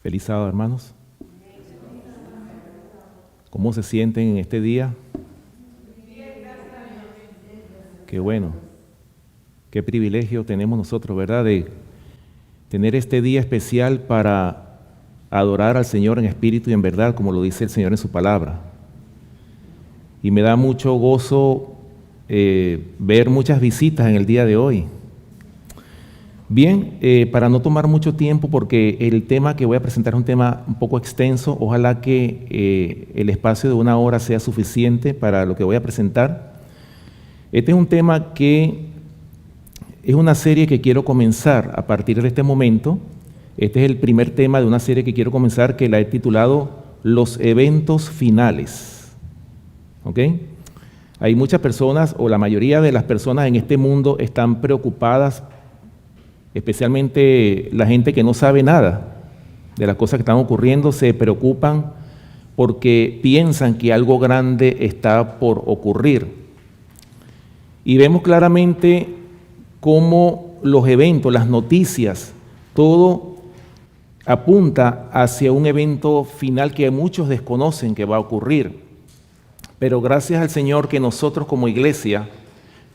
Feliz sábado, hermanos. ¿Cómo se sienten en este día? Qué bueno. Qué privilegio tenemos nosotros, ¿verdad? De tener este día especial para adorar al Señor en espíritu y en verdad, como lo dice el Señor en su palabra. Y me da mucho gozo ver muchas visitas en el día de hoy. Bien, para no tomar mucho tiempo, porque el tema que voy a presentar es un tema un poco extenso, ojalá que el espacio de 1 hora sea suficiente para lo que voy a presentar. Este es un tema que es una serie que quiero comenzar a partir de este momento. Este es el primer tema de una serie que quiero comenzar, que la he titulado Los eventos finales. ¿Ok? Hay muchas personas, o la mayoría de las personas en este mundo están preocupadas, especialmente la gente que no sabe nada de las cosas que están ocurriendo, se preocupan porque piensan que algo grande está por ocurrir. Y vemos claramente cómo los eventos, las noticias, todo apunta hacia un evento final que muchos desconocen que va a ocurrir. Pero gracias al Señor que nosotros como iglesia,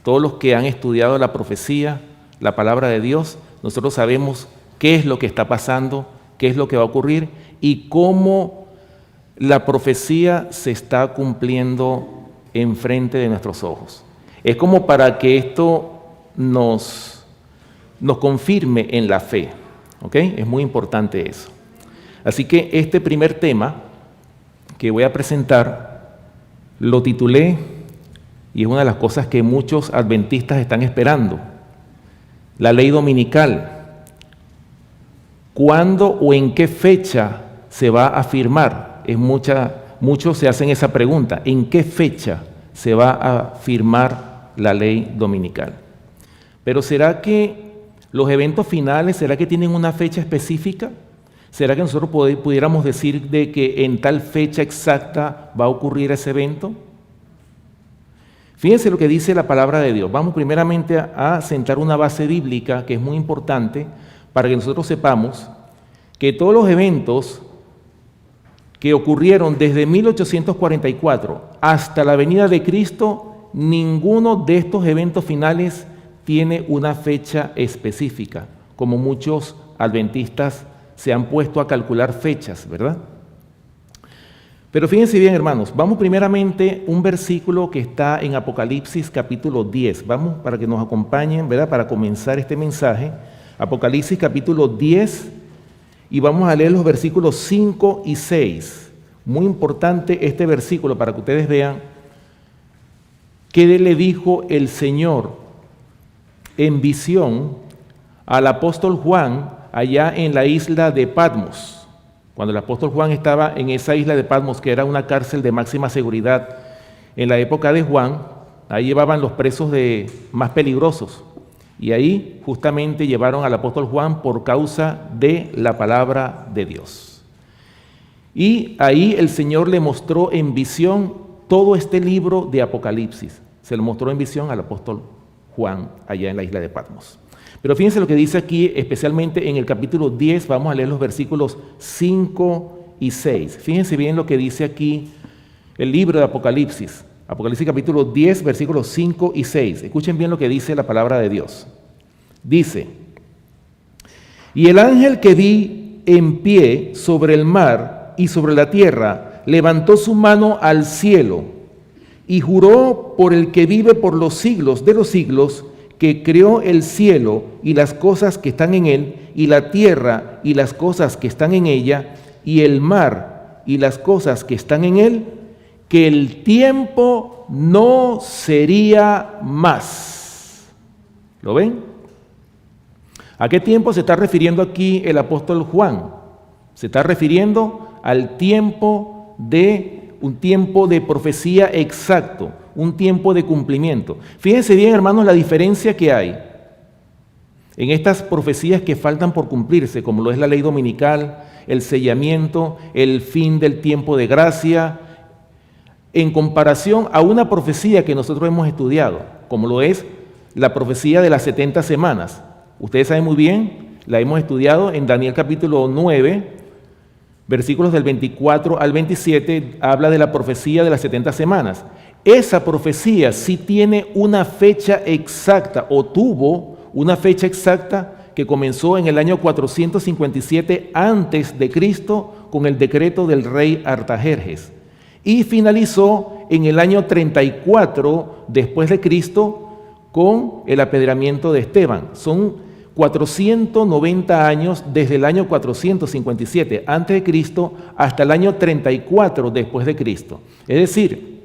todos los que han estudiado la profecía, la palabra de Dios, nosotros sabemos qué es lo que está pasando, qué es lo que va a ocurrir y cómo la profecía se está cumpliendo enfrente de nuestros ojos. Es como para que esto nos confirme en la fe, ¿ok? Es muy importante eso. Así que este primer tema que voy a presentar lo titulé, y es una de las cosas que muchos adventistas están esperando, la ley dominical. ¿Cuándo o en qué fecha se va a firmar? Muchos se hacen esa pregunta. ¿En qué fecha se va a firmar la ley dominical? Pero ¿será que los eventos finales, será que tienen una fecha específica? ¿Será que nosotros pudiéramos decir de que en tal fecha exacta va a ocurrir ese evento? Fíjense lo que dice la palabra de Dios. Vamos primeramente a sentar una base bíblica que es muy importante para que nosotros sepamos que todos los eventos que ocurrieron desde 1844 hasta la venida de Cristo, ninguno de estos eventos finales tiene una fecha específica, como muchos adventistas se han puesto a calcular fechas, ¿verdad? Pero fíjense bien, hermanos, vamos primeramente un versículo que está en Apocalipsis capítulo 10. Vamos para que nos acompañen, ¿verdad? Para comenzar este mensaje. Apocalipsis capítulo 10 y vamos a leer los versículos 5 y 6. Muy importante este versículo para que ustedes vean qué le dijo el Señor en visión al apóstol Juan allá en la isla de Patmos. Cuando el apóstol Juan estaba en esa isla de Patmos, que era una cárcel de máxima seguridad, en la época de Juan, ahí llevaban los presos más peligrosos. Y ahí justamente llevaron al apóstol Juan por causa de la palabra de Dios. Y ahí el Señor le mostró en visión todo este libro de Apocalipsis. Se lo mostró en visión al apóstol Juan allá en la isla de Patmos. Pero fíjense lo que dice aquí, especialmente en el capítulo 10, vamos a leer los versículos 5 y 6. Fíjense bien lo que dice aquí el libro de Apocalipsis. Apocalipsis capítulo 10, versículos 5 y 6. Escuchen bien lo que dice la palabra de Dios. Dice: y el ángel que vi en pie sobre el mar y sobre la tierra, levantó su mano al cielo y juró por el que vive por los siglos de los siglos, que creó el cielo y las cosas que están en él, y la tierra y las cosas que están en ella, y el mar y las cosas que están en él, que el tiempo no sería más. ¿Lo ven? ¿A qué tiempo se está refiriendo aquí el apóstol Juan? Se está refiriendo al tiempo un tiempo de profecía exacto, un tiempo de cumplimiento. Fíjense bien, hermanos, la diferencia que hay en estas profecías que faltan por cumplirse, como lo es la ley dominical, el sellamiento, el fin del tiempo de gracia, en comparación a una profecía que nosotros hemos estudiado, como lo es la profecía de las 70 semanas. Ustedes saben muy bien, la hemos estudiado en Daniel capítulo 9, versículos del 24 al 27, habla de la profecía de las 70 semanas. Esa profecía sí tiene una fecha exacta, o tuvo una fecha exacta, que comenzó en el año 457 antes de Cristo con el decreto del rey Artajerjes y finalizó en el año 34 después de Cristo con el apedreamiento de Esteban. Son 490 años desde el año 457 antes de Cristo hasta el año 34 después de Cristo. Es decir,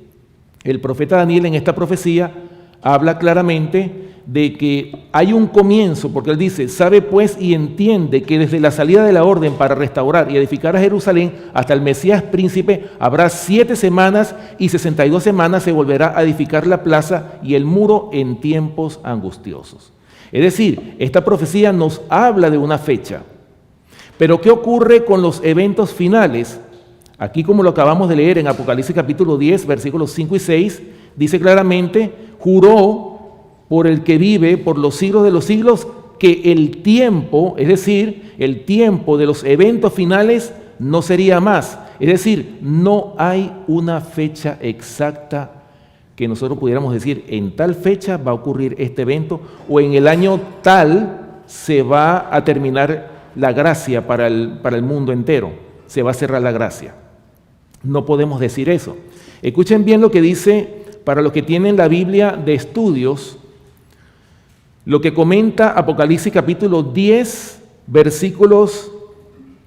el profeta Daniel en esta profecía habla claramente de que hay un comienzo, porque él dice, sabe pues y entiende que desde la salida de la orden para restaurar y edificar a Jerusalén hasta el Mesías príncipe habrá 7 semanas y 62 semanas se volverá a edificar la plaza y el muro en tiempos angustiosos. Es decir, esta profecía nos habla de una fecha. Pero ¿qué ocurre con los eventos finales? Aquí, como lo acabamos de leer en Apocalipsis capítulo 10, versículos 5 y 6, dice claramente, juró por el que vive por los siglos de los siglos, que el tiempo, es decir, el tiempo de los eventos finales no sería más. Es decir, no hay una fecha exacta que nosotros pudiéramos decir, en tal fecha va a ocurrir este evento, o en el año tal se va a terminar la gracia para el mundo entero, se va a cerrar la gracia. No podemos decir eso. Escuchen bien lo que dice, para los que tienen la Biblia de estudios, lo que comenta Apocalipsis capítulo 10, versículos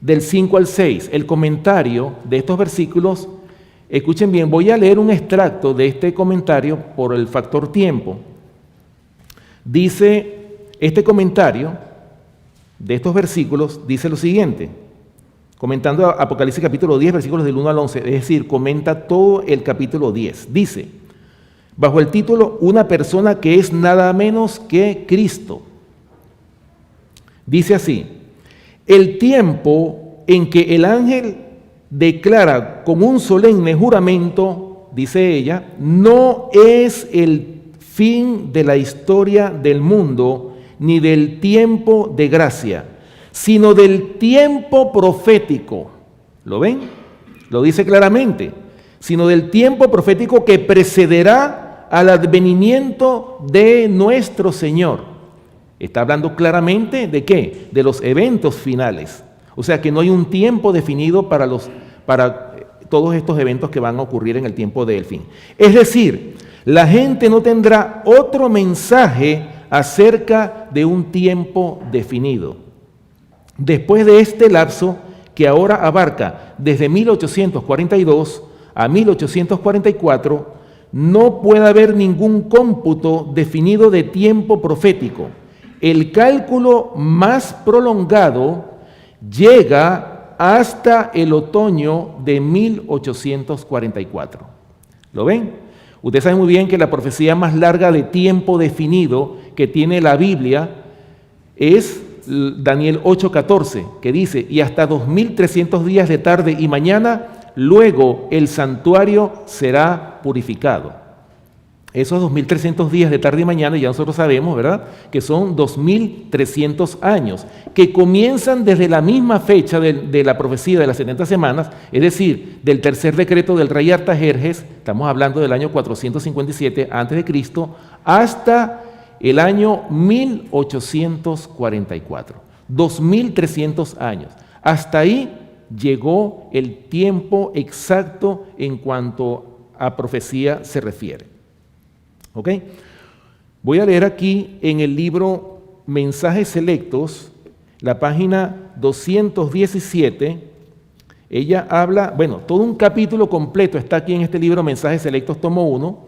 del 5 al 6. El comentario de estos versículos, escuchen bien, voy a leer un extracto de este comentario por el factor tiempo. Dice, este comentario de estos versículos dice lo siguiente, comentando Apocalipsis capítulo 10, versículos del 1 al 11, es decir, comenta todo el capítulo 10. Dice, bajo el título, una persona que es nada menos que Cristo. Dice así, el tiempo en que el ángel declara con un solemne juramento, dice ella, no es el fin de la historia del mundo, ni del tiempo de gracia, sino del tiempo profético. ¿Lo ven? Lo dice claramente. Sino del tiempo profético que precederá al advenimiento de nuestro Señor. Está hablando claramente de ¿qué? De los eventos finales. O sea que no hay un tiempo definido para todos estos eventos que van a ocurrir en el tiempo del fin. Es decir, la gente no tendrá otro mensaje acerca de un tiempo definido. Después de este lapso que ahora abarca desde 1842 a 1844, no puede haber ningún cómputo definido de tiempo profético. El cálculo más prolongado llega hasta el otoño de 1844. ¿Lo ven? Ustedes saben muy bien que la profecía más larga de tiempo definido que tiene la Biblia es Daniel 8:14, que dice, y hasta 2300 días de tarde y mañana, luego el santuario será purificado. Esos 2300 días de tarde y mañana, ya nosotros sabemos, ¿verdad?, que son 2300 años, que comienzan desde la misma fecha de la profecía de las 70 semanas, es decir, del tercer decreto del rey Artajerjes, estamos hablando del año 457 a.C., hasta el año 1844, 2300 años. Hasta ahí llegó el tiempo exacto en cuanto a profecía se refiere. ¿Ok? Voy a leer aquí en el libro Mensajes Selectos, la página 217. Ella habla, bueno, todo un capítulo completo está aquí en este libro Mensajes Selectos, tomo 1.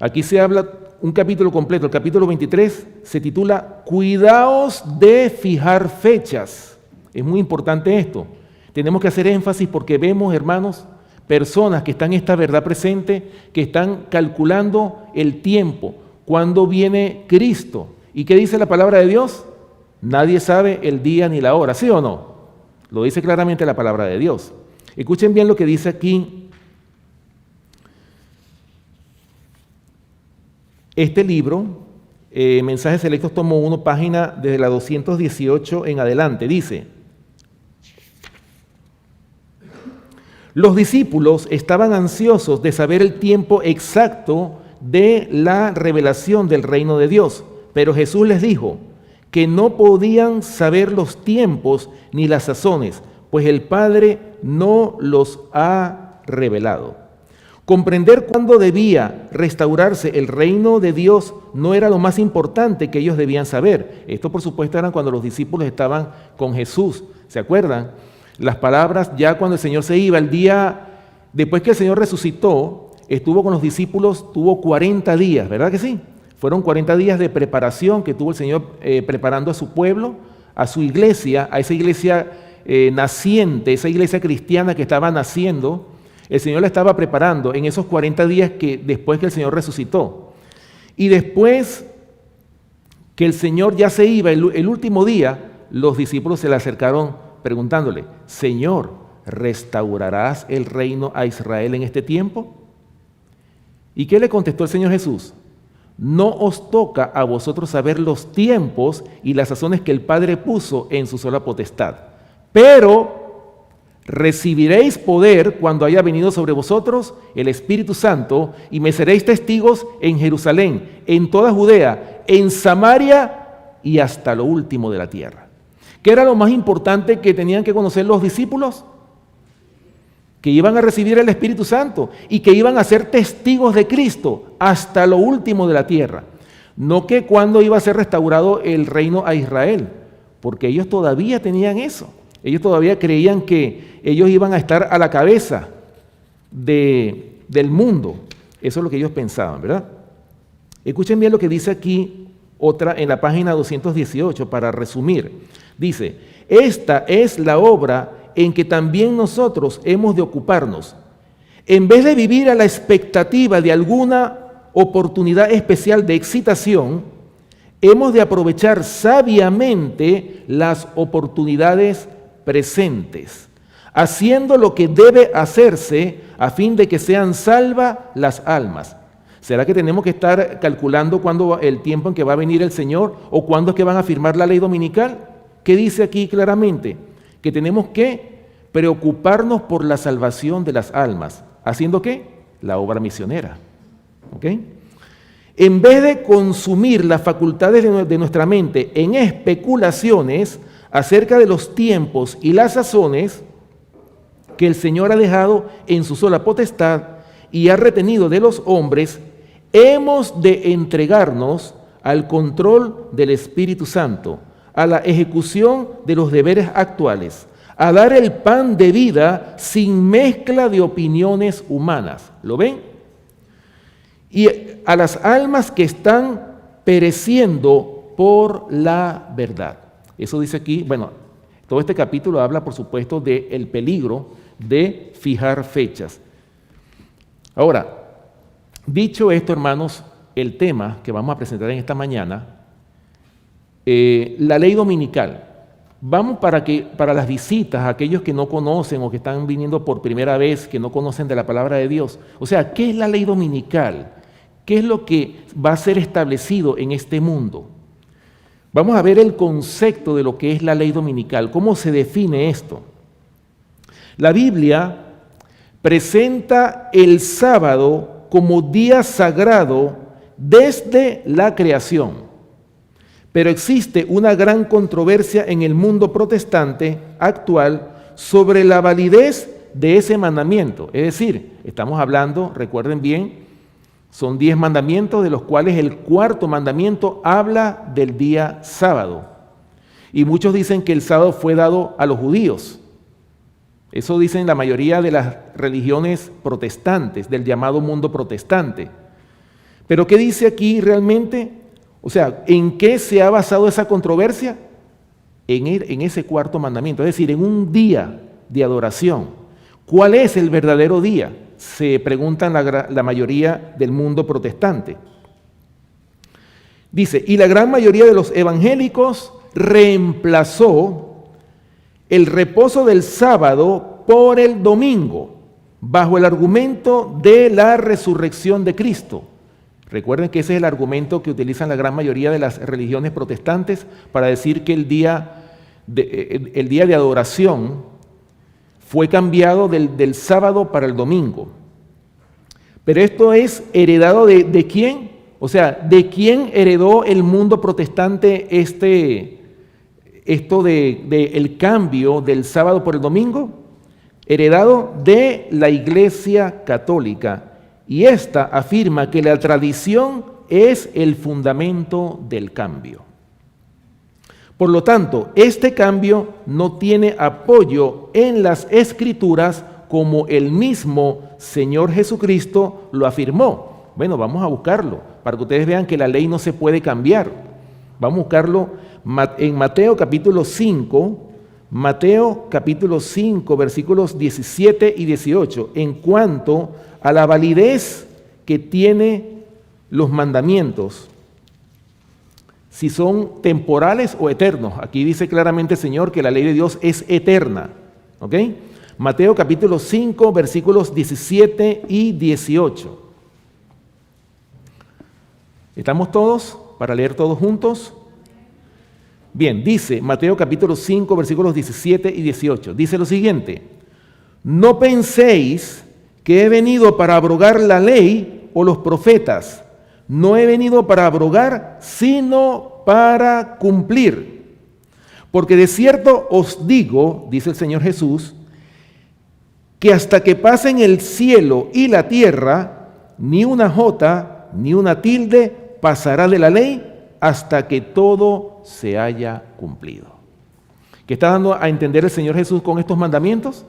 Aquí se habla un capítulo completo, el capítulo 23 se titula Cuidaos de fijar fechas. Es muy importante esto. Tenemos que hacer énfasis porque vemos, hermanos, personas que están en esta verdad presente, que están calculando el tiempo, cuándo viene Cristo. ¿Y qué dice la palabra de Dios? Nadie sabe el día ni la hora, ¿sí o no? Lo dice claramente la palabra de Dios. Escuchen bien lo que dice aquí este libro, Mensajes Selectos, tomo 1, página desde la 218 en adelante, dice: Los discípulos estaban ansiosos de saber el tiempo exacto de la revelación del reino de Dios, pero Jesús les dijo que no podían saber los tiempos ni las sazones, pues el Padre no los ha revelado. Comprender cuándo debía restaurarse el reino de Dios no era lo más importante que ellos debían saber. Esto, por supuesto, era cuando los discípulos estaban con Jesús. ¿Se acuerdan? Las palabras ya cuando el Señor se iba, el día después que el Señor resucitó, estuvo con los discípulos, tuvo 40 días, ¿verdad que sí? Fueron 40 días de preparación que tuvo el Señor preparando a su pueblo, a su iglesia, a esa iglesia naciente, esa iglesia cristiana que estaba naciendo. El Señor la estaba preparando en esos 40 días que después que el Señor resucitó. Y después que el Señor ya se iba, el último día, los discípulos se le acercaron preguntándole, Señor, ¿restaurarás el reino a Israel en este tiempo? ¿Y qué le contestó el Señor Jesús? No os toca a vosotros saber los tiempos y las sazones que el Padre puso en su sola potestad, pero recibiréis poder cuando haya venido sobre vosotros el Espíritu Santo y me seréis testigos en Jerusalén, en toda Judea, en Samaria y hasta lo último de la tierra. ¿Qué era lo más importante que tenían que conocer los discípulos? Que iban a recibir el Espíritu Santo y que iban a ser testigos de Cristo hasta lo último de la tierra. No que cuando iba a ser restaurado el reino a Israel, porque ellos todavía tenían eso. Ellos todavía creían que ellos iban a estar a la cabeza del mundo. Eso es lo que ellos pensaban, ¿verdad? Escuchen bien lo que dice aquí otra en la página 218 para resumir. Dice, esta es la obra en que también nosotros hemos de ocuparnos. En vez de vivir a la expectativa de alguna oportunidad especial de excitación, hemos de aprovechar sabiamente las oportunidades presentes, haciendo lo que debe hacerse a fin de que sean salvas las almas. ¿Será que tenemos que estar calculando cuándo el tiempo en que va a venir el Señor o cuándo es que van a firmar la ley dominical? ¿Qué dice aquí claramente? Que tenemos que preocuparnos por la salvación de las almas. ¿Haciendo qué? La obra misionera. ¿Ok? En vez de consumir las facultades de nuestra mente en especulaciones acerca de los tiempos y las sazones que el Señor ha dejado en su sola potestad y ha retenido de los hombres, hemos de entregarnos al control del Espíritu Santo, a la ejecución de los deberes actuales, a dar el pan de vida sin mezcla de opiniones humanas. ¿Lo ven? Y a las almas que están pereciendo por la verdad. Eso dice aquí, bueno, todo este capítulo habla, por supuesto, del peligro de fijar fechas. Ahora, dicho esto, hermanos, el tema que vamos a presentar en esta mañana, la ley dominical. Vamos para las visitas, a aquellos que no conocen o que están viniendo por primera vez, que no conocen de la palabra de Dios. O sea, ¿qué es la ley dominical? ¿Qué es lo que va a ser establecido en este mundo? Vamos a ver el concepto de lo que es la ley dominical, cómo se define esto. La Biblia presenta el sábado como día sagrado desde la creación. Pero existe una gran controversia en el mundo protestante actual sobre la validez de ese mandamiento. Es decir, estamos hablando, recuerden bien, son 10 mandamientos, de los cuales el cuarto mandamiento habla del día sábado. Y muchos dicen que el sábado fue dado a los judíos. Eso dicen la mayoría de las religiones protestantes, del llamado mundo protestante. Pero ¿qué dice aquí realmente? O sea, ¿en qué se ha basado esa controversia? En ese cuarto mandamiento, es decir, en un día de adoración. ¿Cuál es el verdadero día? Se preguntan la mayoría del mundo protestante. Dice, y la gran mayoría de los evangélicos reemplazó el reposo del sábado por el domingo, bajo el argumento de la resurrección de Cristo. Recuerden que ese es el argumento que utilizan la gran mayoría de las religiones protestantes para decir que el día de adoración fue cambiado del sábado para el domingo. Pero esto es heredado de quién? O sea, ¿de quién heredó el mundo protestante esto de el cambio del sábado por el domingo? Heredado de la Iglesia Católica. Y esta afirma que la tradición es el fundamento del cambio. Por lo tanto, este cambio no tiene apoyo en las Escrituras como el mismo Señor Jesucristo lo afirmó. Bueno, vamos a buscarlo para que ustedes vean que la ley no se puede cambiar. Vamos a buscarlo en Mateo capítulo 5, versículos 17 y 18, en cuanto a la validez que tiene los mandamientos, si son temporales o eternos. Aquí dice claramente el Señor que la ley de Dios es eterna. ¿Ok? Mateo capítulo 5, versículos 17 y 18. ¿Estamos todos para leer todos juntos? Bien, dice Mateo capítulo 5, versículos 17 y 18. Dice lo siguiente: no penséis que he venido para abrogar la ley o los profetas. No he venido para abrogar, sino para cumplir. Porque de cierto os digo, dice el Señor Jesús, que hasta que pasen el cielo y la tierra, ni una jota ni una tilde pasará de la ley hasta que todo se haya cumplido. ¿Qué está dando a entender el Señor Jesús con estos mandamientos?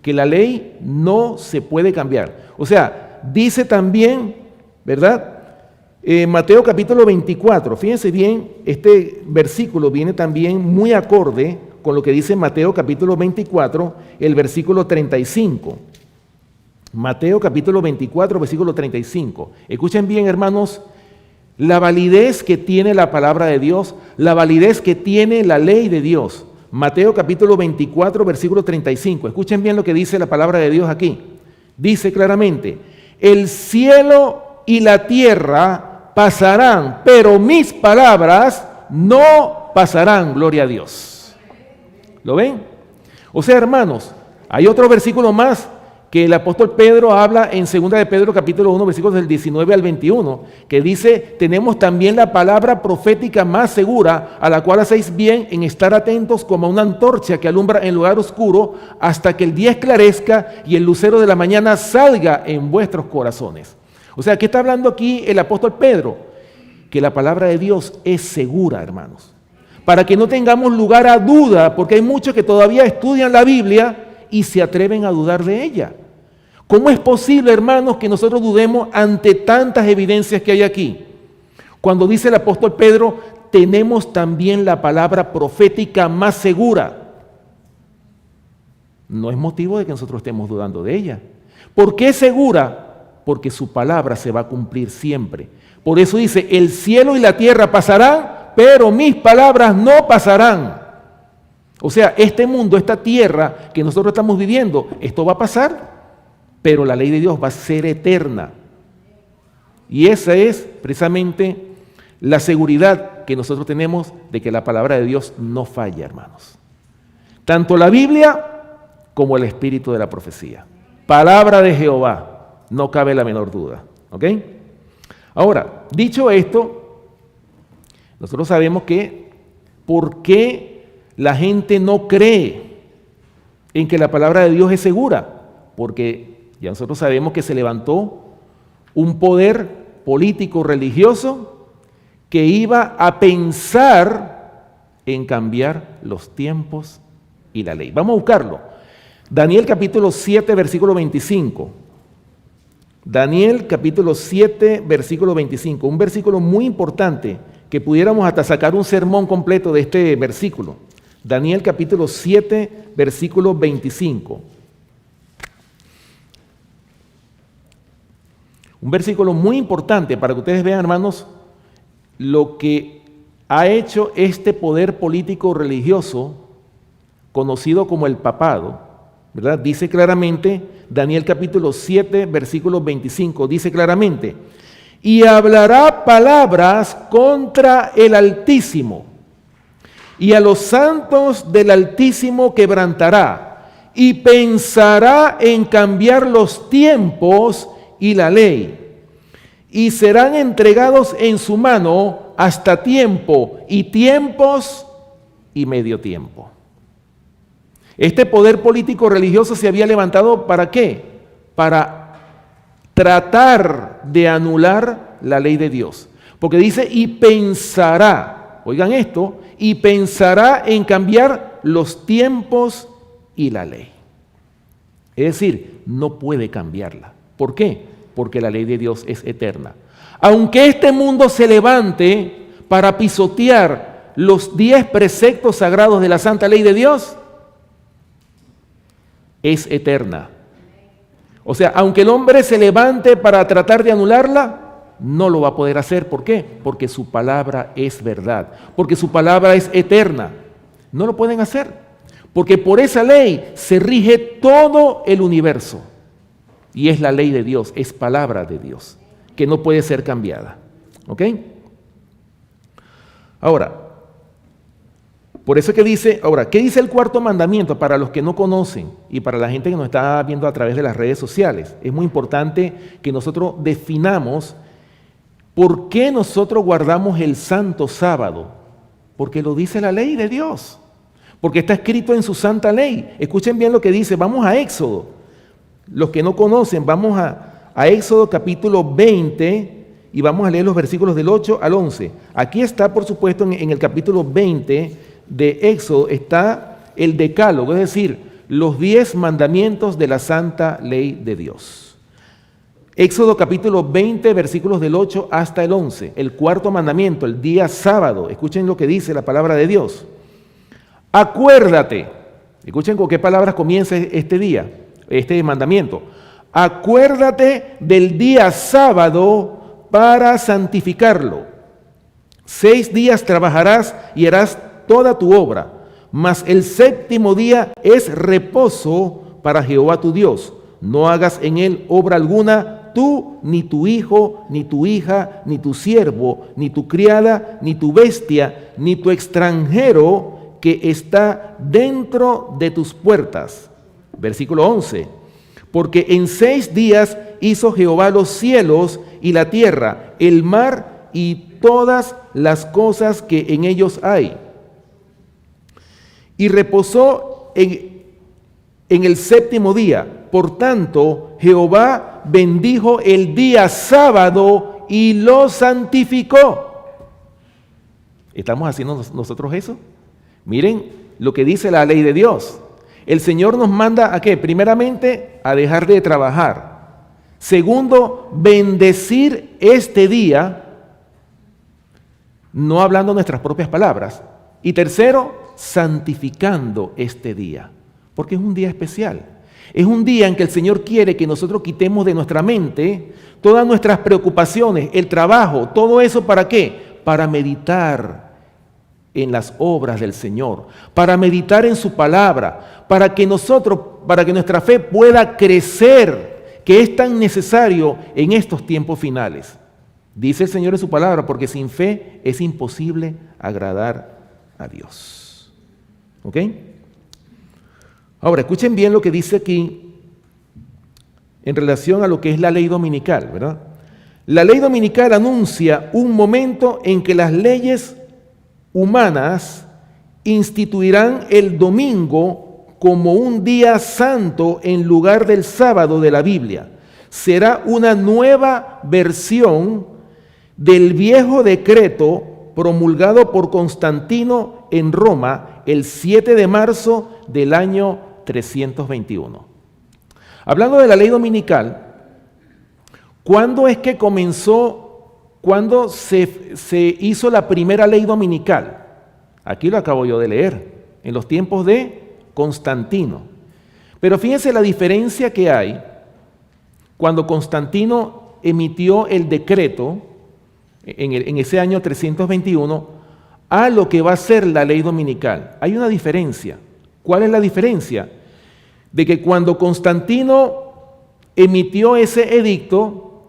Que la ley no se puede cambiar. O sea, dice también, ¿verdad? Mateo capítulo 24, fíjense bien, este versículo viene también muy acorde con lo que dice Mateo capítulo 24, el versículo 35. Mateo capítulo 24, versículo 35. Escuchen bien, hermanos, la validez que tiene la palabra de Dios, la validez que tiene la ley de Dios. Mateo capítulo 24, versículo 35. Escuchen bien lo que dice la palabra de Dios aquí. Dice claramente: el cielo y la tierra pasarán, pero mis palabras no pasarán. Gloria a Dios. ¿Lo ven? O sea, hermanos, hay otro versículo más que el apóstol Pedro habla en 2 de Pedro capítulo 1, versículos del 19 al 21, que dice: tenemos también la palabra profética más segura, a la cual hacéis bien en estar atentos como una antorcha que alumbra en lugar oscuro, hasta que el día esclarezca y el lucero de la mañana salga en vuestros corazones. O sea, ¿qué está hablando aquí el apóstol Pedro? Que la palabra de Dios es segura, hermanos. Para que no tengamos lugar a duda, porque hay muchos que todavía estudian la Biblia y se atreven a dudar de ella. ¿Cómo es posible, hermanos, que nosotros dudemos ante tantas evidencias que hay aquí? Cuando dice el apóstol Pedro, tenemos también la palabra profética más segura. No es motivo de que nosotros estemos dudando de ella. ¿Por qué segura? Porque su palabra se va a cumplir siempre. Por eso dice: el cielo y la tierra pasarán, pero mis palabras no pasarán. O sea, este mundo, esta tierra que nosotros estamos viviendo, esto va a pasar, pero la ley de Dios va a ser eterna. Y esa es precisamente la seguridad que nosotros tenemos de que la palabra de Dios no falla, hermanos. Tanto la Biblia como el espíritu de la profecía. Palabra de Jehová. No cabe la menor duda. ¿Ok? Ahora, dicho esto, nosotros sabemos que ¿por qué la gente no cree en que la palabra de Dios es segura? Porque ya nosotros sabemos que se levantó un poder político religioso que iba a pensar en cambiar los tiempos y la ley. Vamos a buscarlo. Daniel capítulo 7, versículo 25. Daniel capítulo 7, versículo 25, un versículo muy importante que pudiéramos hasta sacar un sermón completo de este versículo. Daniel capítulo 7, versículo 25. Un versículo muy importante para que ustedes vean, hermanos, lo que ha hecho este poder político religioso conocido como el papado, ¿verdad? Dice claramente, Daniel capítulo 7, versículo 25, dice claramente: y hablará palabras contra el Altísimo, y a los santos del Altísimo quebrantará, y pensará en cambiar los tiempos y la ley, y serán entregados en su mano hasta tiempo y tiempos y medio tiempo. Este poder político religioso se había levantado ¿para qué? Para tratar de anular la ley de Dios. Porque dice, y pensará, oigan esto, y pensará en cambiar los tiempos y la ley. Es decir, no puede cambiarla. ¿Por qué? Porque la ley de Dios es eterna. Aunque este mundo se levante para pisotear los 10 preceptos sagrados de la santa ley de Dios, es eterna. O sea, aunque el hombre se levante para tratar de anularla, no lo va a poder hacer. ¿Por qué? Porque su palabra es verdad, porque su palabra es eterna. No lo pueden hacer, porque por esa ley se rige todo el universo. Y es la ley de Dios, es palabra de Dios, que no puede ser cambiada. ¿Ok? Ahora, por eso que dice, ahora, ¿qué dice el cuarto mandamiento para los que no conocen y para la gente que nos está viendo a través de las redes sociales? Es muy importante que nosotros definamos por qué nosotros guardamos el santo sábado. Porque lo dice la ley de Dios, porque está escrito en su santa ley. Escuchen bien lo que dice, vamos a Éxodo. Los que no conocen, vamos a Éxodo capítulo 20 y vamos a leer los versículos del 8 al 11. Aquí está, por supuesto, en el capítulo 20 de Éxodo está el decálogo, es decir, los 10 mandamientos de la santa ley de Dios. Éxodo capítulo 20, versículos del 8 hasta el 11, el cuarto mandamiento, el día sábado. Escuchen lo que dice la palabra de Dios. Acuérdate, escuchen con qué palabras comienza este día, este mandamiento. Acuérdate del día sábado para santificarlo. 6 días trabajarás y harás toda tu obra, mas el séptimo día es reposo para Jehová tu Dios. No hagas en él obra alguna, tú, ni tu hijo, ni tu hija, ni tu siervo, ni tu criada, ni tu bestia, ni tu extranjero que está dentro de tus puertas. Versículo 11. Porque en 6 días hizo Jehová los cielos y la tierra, el mar y todas las cosas que en ellos hay. Y reposó en el séptimo día. Por tanto, Jehová bendijo el día sábado y lo santificó. ¿Estamos haciendo nosotros eso? Miren lo que dice la ley de Dios. El Señor nos manda ¿a qué? Primeramente, a dejar de trabajar. Segundo, bendecir este día, no hablando nuestras propias palabras. Y tercero, santificando este día, porque es un día especial. Es un día en que el Señor quiere que nosotros quitemos de nuestra mente todas nuestras preocupaciones, el trabajo, todo eso, ¿para qué? Para meditar en las obras del Señor, para meditar en su palabra, para que nuestra fe pueda crecer, que es tan necesario en estos tiempos finales. Dice el Señor en su palabra, porque sin fe es imposible agradar a Dios. ¿Ok? Ahora, escuchen bien lo que dice aquí en relación a lo que es la ley dominical, ¿verdad? La ley dominical anuncia un momento en que las leyes humanas instituirán el domingo como un día santo en lugar del sábado de la Biblia. Será una nueva versión del viejo decreto promulgado por Constantino en Roma el 7 de marzo del año 321. Hablando de la ley dominical, ¿cuándo es que comenzó, cuándo se hizo la primera ley dominical? Aquí lo acabo yo de leer, en los tiempos de Constantino. Pero fíjense la diferencia que hay cuando Constantino emitió el decreto en ese año 321 a lo que va a ser la ley dominical. Hay una diferencia. ¿Cuál es la diferencia? De que cuando Constantino emitió ese edicto,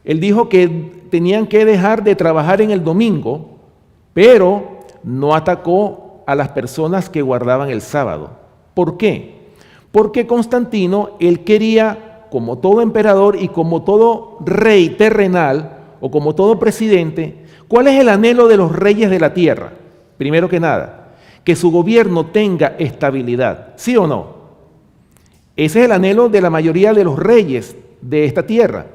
él dijo que tenían que dejar de trabajar en el domingo, pero no atacó a las personas que guardaban el sábado. ¿Por qué? Porque Constantino, él quería, como todo emperador y como todo rey terrenal, o como todo presidente, ¿cuál es el anhelo de los reyes de la tierra? Primero que nada, que su gobierno tenga estabilidad, ¿sí o no? Ese es el anhelo de la mayoría de los reyes de esta tierra.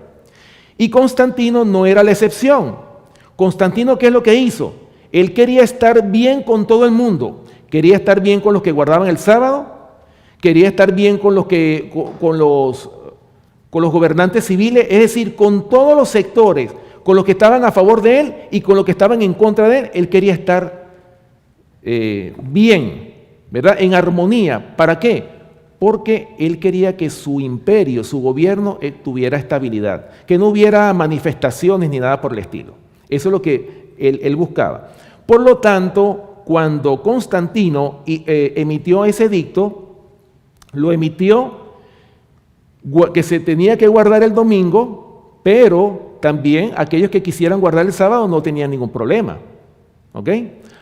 Y Constantino no era la excepción. Constantino, ¿qué es lo que hizo? Él quería estar bien con todo el mundo. Quería estar bien con los que guardaban el sábado, quería estar bien con los gobernantes civiles, es decir, con todos los sectores, con los que estaban a favor de él y con los que estaban en contra de él. Él quería estar bien, ¿verdad? En armonía. ¿Para qué? Porque él quería que su imperio, su gobierno tuviera estabilidad, que no hubiera manifestaciones ni nada por el estilo. Eso es lo que él buscaba. Por lo tanto, cuando Constantino emitió ese edicto, lo emitió que se tenía que guardar el domingo, pero también aquellos que quisieran guardar el sábado no tenían ningún problema. ¿Ok?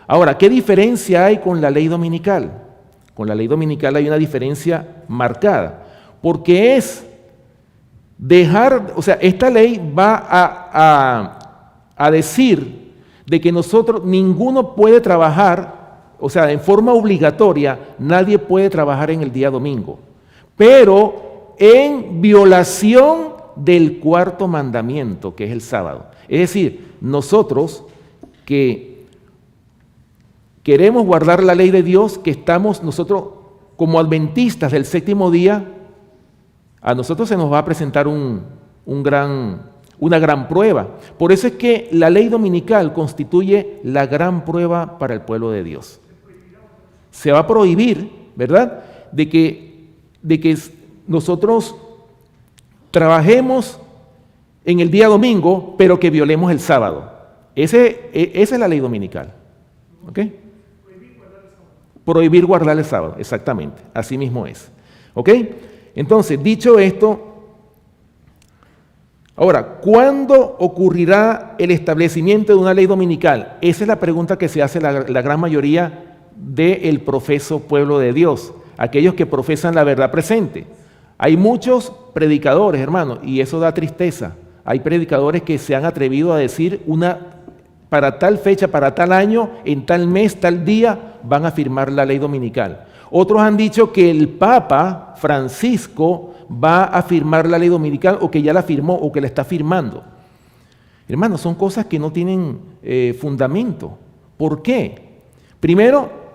Ahora, ¿qué diferencia hay con la ley dominical? Con la ley dominical hay una diferencia marcada, porque es dejar, o sea, esta ley va a decir de que ninguno puede trabajar, o sea, en forma obligatoria, nadie puede trabajar en el día domingo, pero en violación del cuarto mandamiento, que es el sábado. Es decir, nosotros que queremos guardar la ley de Dios, que estamos nosotros como adventistas del séptimo día, a nosotros se nos va a presentar una gran prueba. Por eso es que la ley dominical constituye la gran prueba para el pueblo de Dios. Se va a prohibir, ¿verdad?, de que nosotros trabajemos en el día domingo, pero que violemos el sábado. Esa es la ley dominical. ¿Ok? Prohibir guardar el sábado, exactamente, así mismo es. ¿Ok? Entonces, dicho esto, ahora, ¿cuándo ocurrirá el establecimiento de una ley dominical? Esa es la pregunta que se hace la gran mayoría del profeso pueblo de Dios, aquellos que profesan la verdad presente. Hay muchos predicadores, hermanos, y eso da tristeza. Hay predicadores que se han atrevido a decir para tal fecha, para tal año, en tal mes, tal día, van a firmar la ley dominical. Otros han dicho que el Papa Francisco va a firmar la ley dominical, o que ya la firmó, o que la está firmando. Hermanos, son cosas que no tienen fundamento. ¿Por qué? Primero,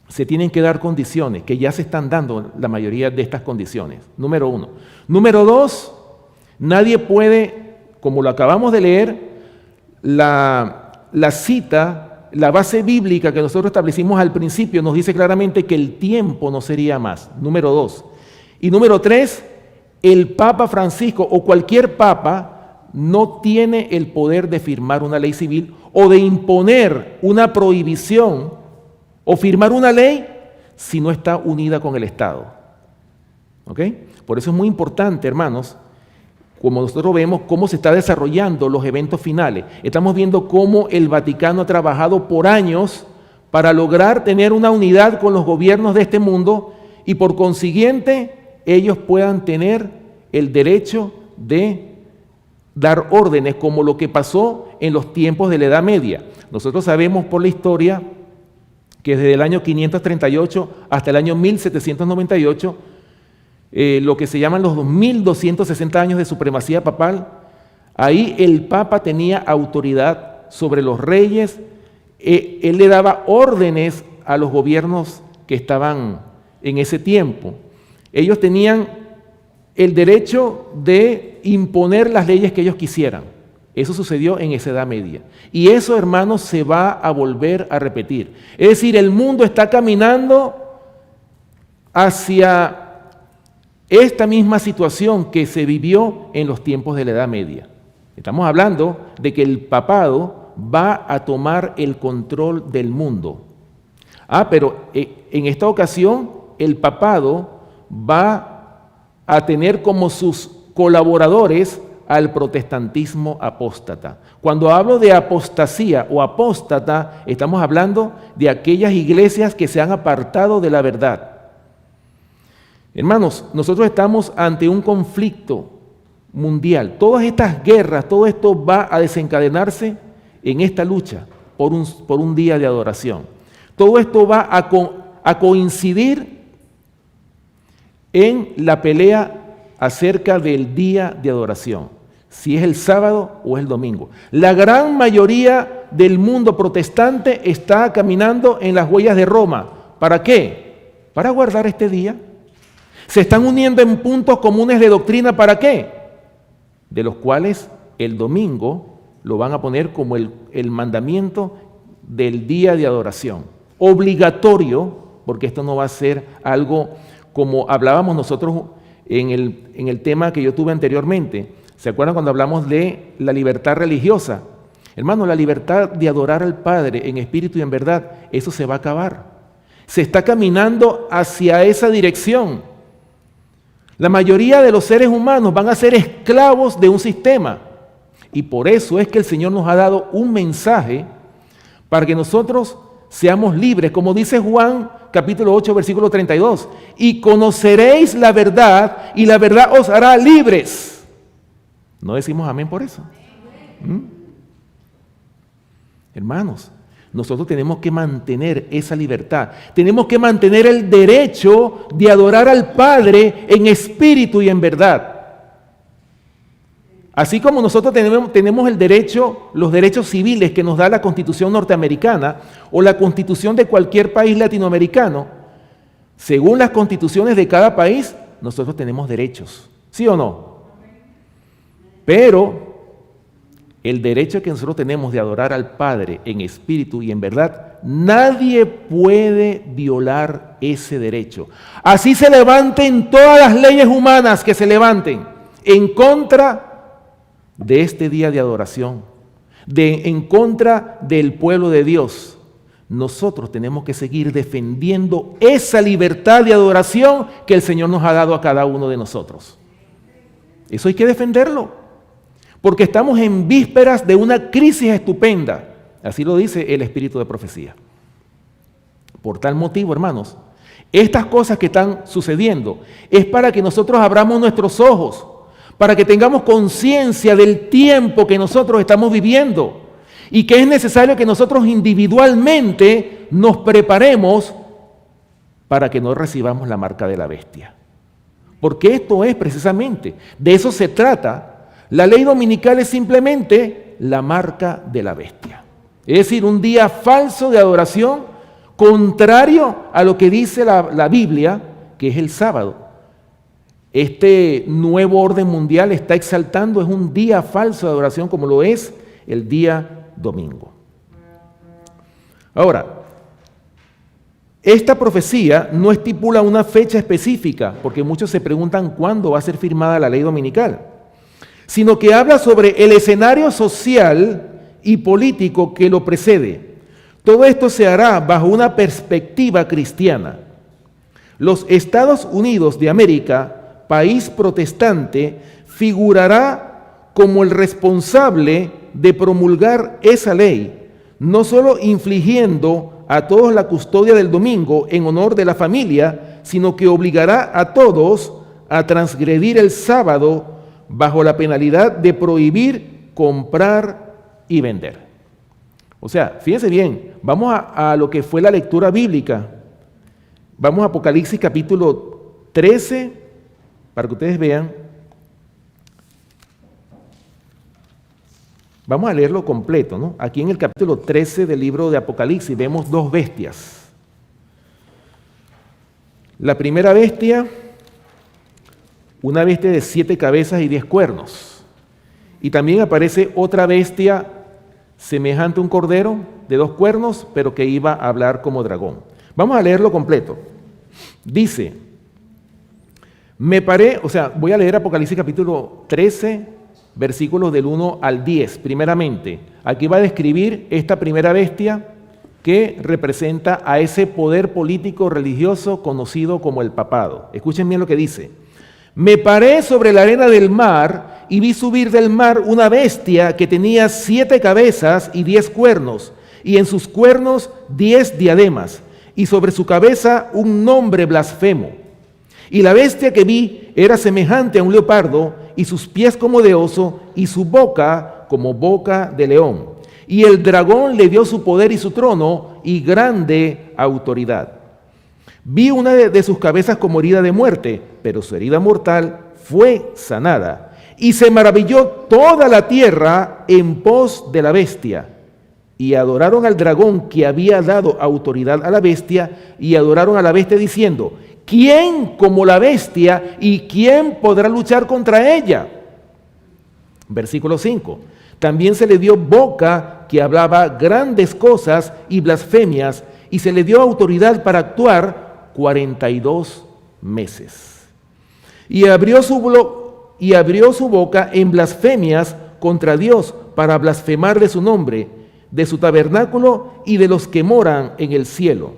se tienen que dar condiciones, que ya se están dando la mayoría de estas condiciones. Número uno. Número dos, nadie puede, como lo acabamos de leer, la cita, la base bíblica que nosotros establecimos al principio nos dice claramente que el tiempo no sería más. Número dos. Y número tres, el Papa Francisco o cualquier papa no tiene el poder de firmar una ley civil o de imponer una prohibición o firmar una ley si no está unida con el Estado. ¿Ok? Por eso es muy importante, hermanos, como nosotros vemos cómo se están desarrollando los eventos finales. Estamos viendo cómo el Vaticano ha trabajado por años para lograr tener una unidad con los gobiernos de este mundo y por consiguiente ellos puedan tener el derecho de dar órdenes, como lo que pasó en los tiempos de la Edad Media. Nosotros sabemos por la historia que desde el año 538 hasta el año 1798, lo que se llaman los 2260 años de supremacía papal, ahí el Papa tenía autoridad sobre los reyes, él le daba órdenes a los gobiernos que estaban en ese tiempo. Ellos tenían el derecho de imponer las leyes que ellos quisieran. Eso sucedió en esa Edad Media. Y eso, hermanos, se va a volver a repetir. Es decir, el mundo está caminando hacia esta misma situación que se vivió en los tiempos de la Edad Media. Estamos hablando de que el papado va a tomar el control del mundo. Pero en esta ocasión el papado va a tener como sus colaboradores al protestantismo apóstata. Cuando hablo de apostasía o apóstata, estamos hablando de aquellas iglesias que se han apartado de la verdad. Hermanos, nosotros estamos ante un conflicto mundial. Todas estas guerras, todo esto va a desencadenarse en esta lucha por un día de adoración. Todo esto va a coincidir en la pelea acerca del día de adoración, si es el sábado o es el domingo. La gran mayoría del mundo protestante está caminando en las huellas de Roma. ¿Para qué? Para guardar este día. Se están uniendo en puntos comunes de doctrina. ¿Para qué? De los cuales el domingo lo van a poner como el mandamiento del día de adoración. Obligatorio, porque esto no va a ser algo como hablábamos nosotros en el tema que yo tuve anteriormente. ¿Se acuerdan cuando hablamos de la libertad religiosa? Hermano, la libertad de adorar al Padre en espíritu y en verdad, eso se va a acabar. Se está caminando hacia esa dirección. La mayoría de los seres humanos van a ser esclavos de un sistema. Y por eso es que el Señor nos ha dado un mensaje para que nosotros seamos libres. Como dice Juan capítulo 8, versículo 32. Y conoceréis la verdad y la verdad os hará libres. ¿No decimos amén por eso? Hermanos, nosotros tenemos que mantener esa libertad. Tenemos que mantener el derecho de adorar al Padre en espíritu y en verdad. Así como nosotros tenemos el derecho, los derechos civiles que nos da la Constitución norteamericana o la Constitución de cualquier país latinoamericano, según las constituciones de cada país, nosotros tenemos derechos. ¿Sí o no? Pero el derecho que nosotros tenemos de adorar al Padre en espíritu y en verdad, nadie puede violar ese derecho. Así se levanten todas las leyes humanas que se levanten en contra de este día de adoración, en contra del pueblo de Dios. Nosotros tenemos que seguir defendiendo esa libertad de adoración que el Señor nos ha dado a cada uno de nosotros. Eso hay que defenderlo, porque estamos en vísperas de una crisis estupenda. Así lo dice el espíritu de profecía. Por tal motivo, hermanos, estas cosas que están sucediendo es para que nosotros abramos nuestros ojos, para que tengamos conciencia del tiempo que nosotros estamos viviendo y que es necesario que nosotros individualmente nos preparemos para que no recibamos la marca de la bestia. Porque esto es precisamente, de eso se trata. La ley dominical es simplemente la marca de la bestia. Es decir, un día falso de adoración contrario a lo que dice la Biblia, que es el sábado. Este nuevo orden mundial está exaltando, es un día falso de adoración como lo es el día domingo. Ahora, esta profecía no estipula una fecha específica, porque muchos se preguntan cuándo va a ser firmada la ley dominical, sino que habla sobre el escenario social y político que lo precede. Todo esto se hará bajo una perspectiva cristiana. Los Estados Unidos de América, país protestante, figurará como el responsable de promulgar esa ley, no solo infligiendo a todos la custodia del domingo en honor de la familia, sino que obligará a todos a transgredir el sábado bajo la penalidad de prohibir comprar y vender. O sea, fíjense bien, vamos a lo que fue la lectura bíblica. Vamos a Apocalipsis capítulo 13, para que ustedes vean. Vamos a leerlo completo, ¿no? Aquí en el capítulo 13 del libro de Apocalipsis vemos dos bestias. La primera bestia, una bestia de 7 cabezas y 10 cuernos. Y también aparece otra bestia semejante a un cordero de 2 cuernos, pero que iba a hablar como dragón. Vamos a leerlo completo. Dice, voy a leer Apocalipsis capítulo 13, versículos del 1 al 10, primeramente. Aquí va a describir esta primera bestia que representa a ese poder político religioso conocido como el papado. Escuchen bien lo que dice. Me paré sobre la arena del mar y vi subir del mar una bestia que tenía 7 cabezas y 10 cuernos, y en sus cuernos 10 diademas, y sobre su cabeza un nombre blasfemo. Y la bestia que vi era semejante a un leopardo, y sus pies como de oso, y su boca como boca de león. Y el dragón le dio su poder y su trono, y grande autoridad. Vi una de sus cabezas como herida de muerte, pero su herida mortal fue sanada. Y se maravilló toda la tierra en pos de la bestia. Y adoraron al dragón que había dado autoridad a la bestia, y adoraron a la bestia diciendo: ¿quién como la bestia y quién podrá luchar contra ella? Versículo 5. También se le dio boca que hablaba grandes cosas y blasfemias, y se le dio autoridad para actuar 42 meses. Y abrió su boca en blasfemias contra Dios, para blasfemar de su nombre, de su tabernáculo y de los que moran en el cielo.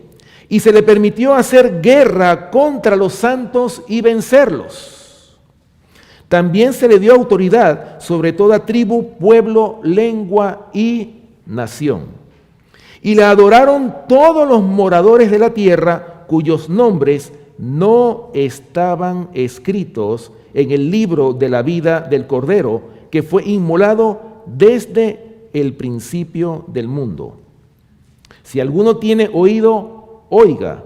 Y se le permitió hacer guerra contra los santos y vencerlos. También se le dio autoridad sobre toda tribu, pueblo, lengua y nación. Y la adoraron todos los moradores de la tierra, cuyos nombres no estaban escritos en el libro de la vida del Cordero, que fue inmolado desde el principio del mundo. Si alguno tiene oído, oiga.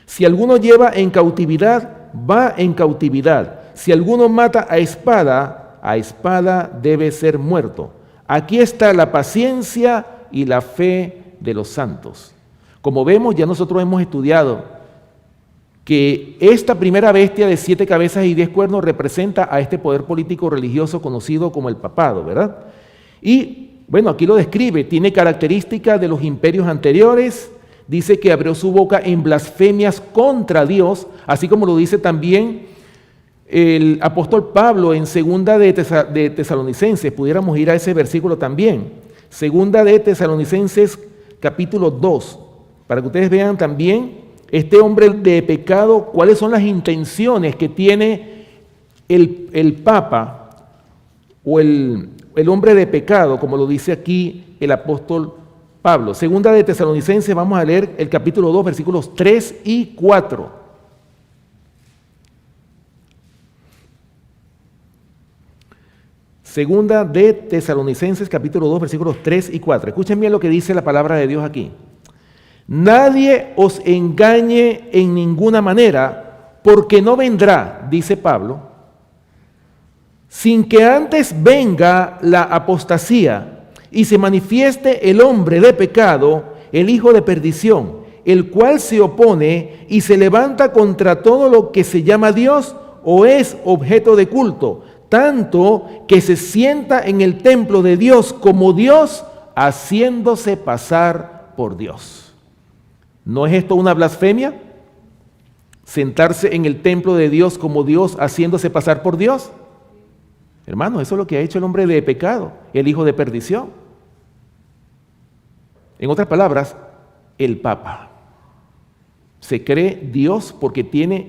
Si alguno lleva en cautividad, va en cautividad. Si alguno mata a espada debe ser muerto. Aquí está la paciencia y la fe de los santos. Como vemos, ya nosotros hemos estudiado que esta primera bestia de 7 cabezas y 10 cuernos representa a este poder político religioso conocido como el papado, ¿verdad? Y bueno, aquí lo describe, tiene características de los imperios anteriores, dice que abrió su boca en blasfemias contra Dios, así como lo dice también el apóstol Pablo en Segunda de Tesalonicenses. Pudiéramos ir a ese versículo también, Segunda de Tesalonicenses capítulo 2, para que ustedes vean también este hombre de pecado, cuáles son las intenciones que tiene el Papa o el hombre de pecado, como lo dice aquí el apóstol Pablo. Segunda de Tesalonicenses, vamos a leer el capítulo 2, versículos 3 y 4. Segunda de Tesalonicenses, capítulo 2, versículos 3 y 4. Escuchen bien lo que dice la palabra de Dios aquí. Nadie os engañe en ninguna manera, porque no vendrá, dice Pablo, sin que antes venga la apostasía y se manifieste el hombre de pecado, el hijo de perdición, el cual se opone y se levanta contra todo lo que se llama Dios o es objeto de culto, tanto que se sienta en el templo de Dios como Dios, haciéndose pasar por Dios. ¿No es esto una blasfemia? ¿Sentarse en el templo de Dios como Dios, haciéndose pasar por Dios? Hermano, eso es lo que ha hecho el hombre de pecado, el hijo de perdición. En otras palabras, el Papa se cree Dios porque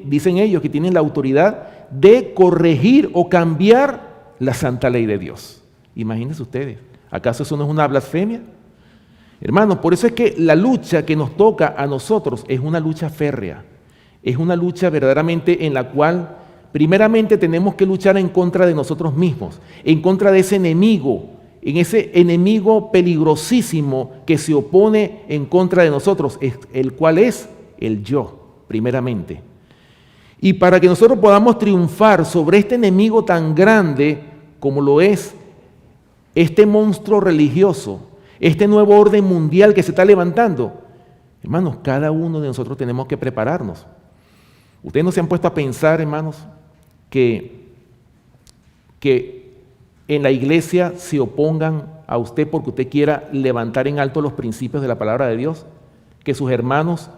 dicen ellos que tienen la autoridad de corregir o cambiar la santa ley de Dios. Imagínense ustedes, ¿acaso eso no es una blasfemia? Hermano, por eso es que la lucha que nos toca a nosotros es una lucha férrea, es una lucha verdaderamente en la cual primeramente tenemos que luchar en contra de nosotros mismos, en contra de ese enemigo, en ese enemigo peligrosísimo que se opone en contra de nosotros, el cual es el yo, primeramente. Y para que nosotros podamos triunfar sobre este enemigo tan grande como lo es este monstruo religioso, este nuevo orden mundial que se está levantando, hermanos, cada uno de nosotros tenemos que prepararnos. Ustedes no se han puesto a pensar, hermanos, que en la iglesia se opongan a usted porque usted quiera levantar en alto los principios de la palabra de Dios, que sus hermanos,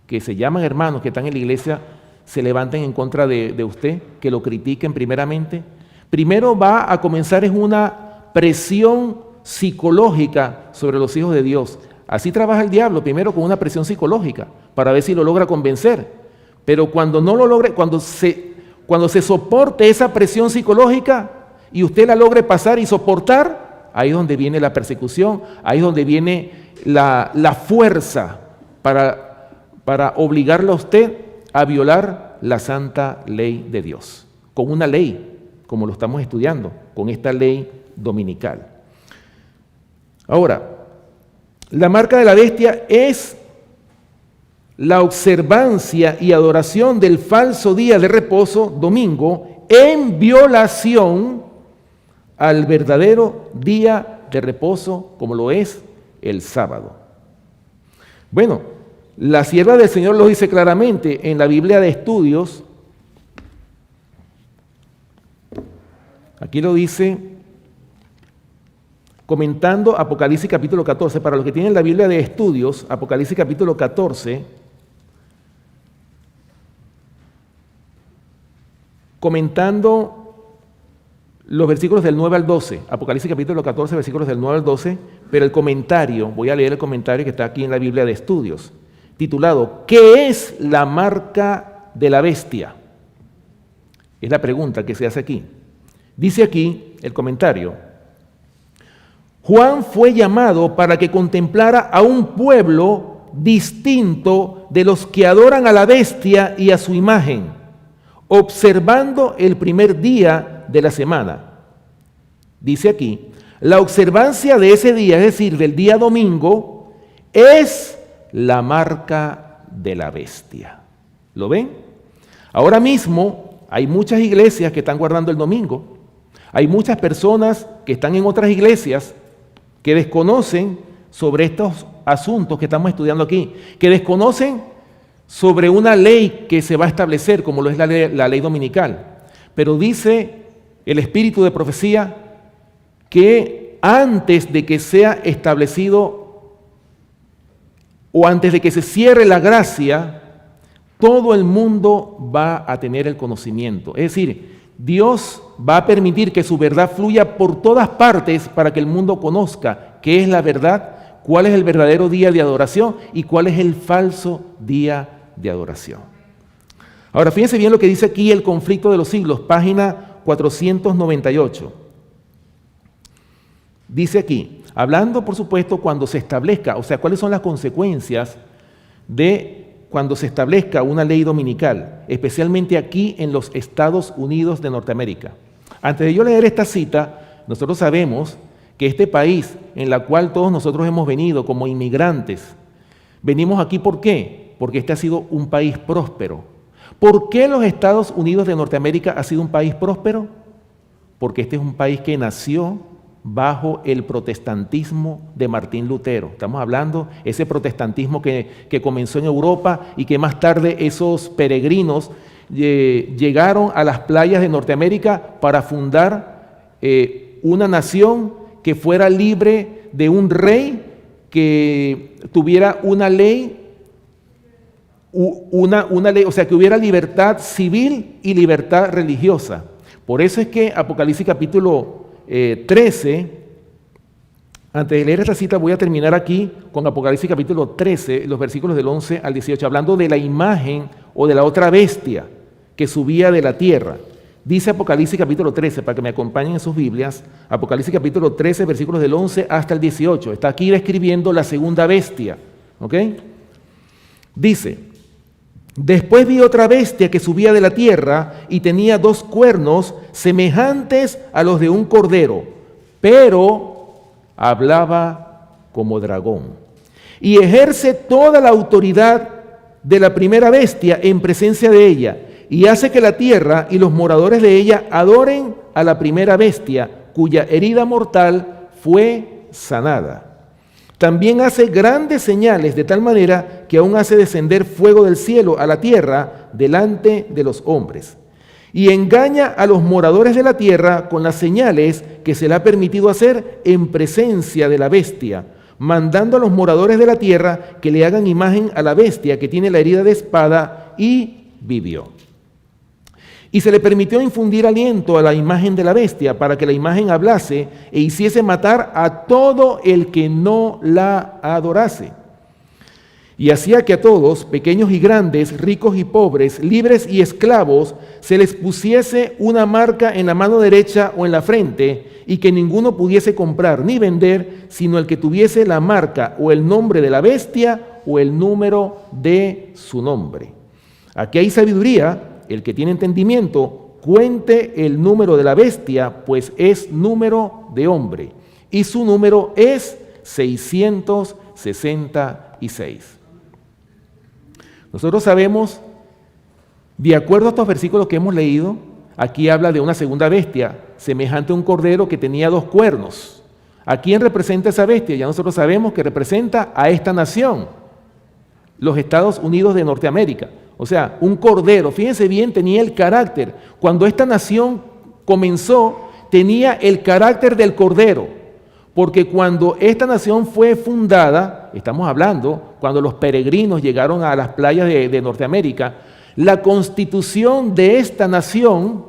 que se llaman hermanos, que están en la iglesia, se levanten en contra de usted, que lo critiquen primeramente. Primero va a comenzar es una presión psicológica sobre los hijos de Dios. Así trabaja el diablo, primero con una presión psicológica, para ver si lo logra convencer. Pero cuando no lo logre, cuando se soporte esa presión psicológica y usted la logre pasar y soportar, ahí es donde viene la persecución, ahí es donde viene la fuerza para obligarle a usted a violar la santa ley de Dios, con una ley, como lo estamos estudiando, con esta ley dominical. Ahora, la marca de la bestia es la observancia y adoración del falso día de reposo, domingo, en violación al verdadero día de reposo, como lo es el sábado. Bueno, la sierva del Señor lo dice claramente en la Biblia de Estudios. Aquí lo dice comentando Apocalipsis capítulo 14. Para los que tienen la Biblia de Estudios, Apocalipsis capítulo 14, comentando los versículos del 9 al 12, Apocalipsis capítulo 14, versículos del 9 al 12, pero el comentario, voy a leer el comentario que está aquí en la Biblia de Estudios, titulado ¿Qué es la marca de la bestia? Es la pregunta que se hace aquí. Dice aquí el comentario: Juan fue llamado para que contemplara a un pueblo distinto de los que adoran a la bestia y a su imagen, observando el primer día de la semana. Dice aquí, la observancia de ese día, es decir, del día domingo, es la marca de la bestia. ¿Lo ven? Ahora mismo hay muchas iglesias que están guardando el domingo. Hay muchas personas que están en otras iglesias que desconocen sobre estos asuntos que estamos estudiando aquí, que desconocen sobre una ley que se va a establecer, como lo es la ley dominical. Pero dice el espíritu de profecía que antes de que sea establecido o antes de que se cierre la gracia, todo el mundo va a tener el conocimiento. Es decir, Dios va a permitir que su verdad fluya por todas partes para que el mundo conozca qué es la verdad, cuál es el verdadero día de adoración y cuál es el falso día de adoración. Ahora, fíjense bien lo que dice aquí el conflicto de los siglos, página 498. Dice aquí, hablando por supuesto cuando se establezca, o sea, cuáles son las consecuencias de cuando se establezca una ley dominical, especialmente aquí en los Estados Unidos de Norteamérica. Antes de yo leer esta cita, nosotros sabemos que este país en el cual todos nosotros hemos venido como inmigrantes, venimos aquí ¿por qué? Porque este ha sido un país próspero. ¿Por qué los Estados Unidos de Norteamérica ha sido un país próspero? Porque este es un país que nació bajo el protestantismo de Martín Lutero. Estamos hablando de ese protestantismo que comenzó en Europa y que más tarde esos peregrinos llegaron a las playas de Norteamérica para fundar una nación que fuera libre de un rey, que tuviera una ley, o sea, que hubiera libertad civil y libertad religiosa. Por eso es que Apocalipsis capítulo 13, antes de leer esta cita voy a terminar aquí con Apocalipsis capítulo 13, los versículos del 11 al 18, hablando de la imagen o de la otra bestia que subía de la tierra. Dice Apocalipsis capítulo 13, para que me acompañen en sus Biblias, Apocalipsis capítulo 13, versículos del 11 hasta el 18. Está aquí describiendo la segunda bestia, ¿ok? Dice: Después vi otra bestia que subía de la tierra y tenía 2 cuernos semejantes a los de un cordero, pero hablaba como dragón. Y ejerce toda la autoridad de la primera bestia en presencia de ella, y hace que la tierra y los moradores de ella adoren a la primera bestia, cuya herida mortal fue sanada. También hace grandes señales de tal manera que aún hace descender fuego del cielo a la tierra delante de los hombres. Y engaña a los moradores de la tierra con las señales que se le ha permitido hacer en presencia de la bestia, mandando a los moradores de la tierra que le hagan imagen a la bestia que tiene la herida de espada y vivió. Y se le permitió infundir aliento a la imagen de la bestia para que la imagen hablase e hiciese matar a todo el que no la adorase. Y hacía que a todos, pequeños y grandes, ricos y pobres, libres y esclavos, se les pusiese una marca en la mano derecha o en la frente, y que ninguno pudiese comprar ni vender, sino el que tuviese la marca o el nombre de la bestia o el número de su nombre. Aquí hay sabiduría el que tiene entendimiento, cuente el número de la bestia, pues es número de hombre, y su número es 666. Nosotros sabemos, de acuerdo a estos versículos que hemos leído, aquí habla de una segunda bestia, semejante a un cordero que tenía 2 cuernos. ¿A quién representa esa bestia? Ya nosotros sabemos que representa a esta nación, los Estados Unidos de Norteamérica. O sea, un cordero, fíjense bien, tenía el carácter. Cuando esta nación comenzó, tenía el carácter del cordero. Porque cuando esta nación fue fundada, estamos hablando, cuando los peregrinos llegaron a las playas de Norteamérica, la constitución de esta nación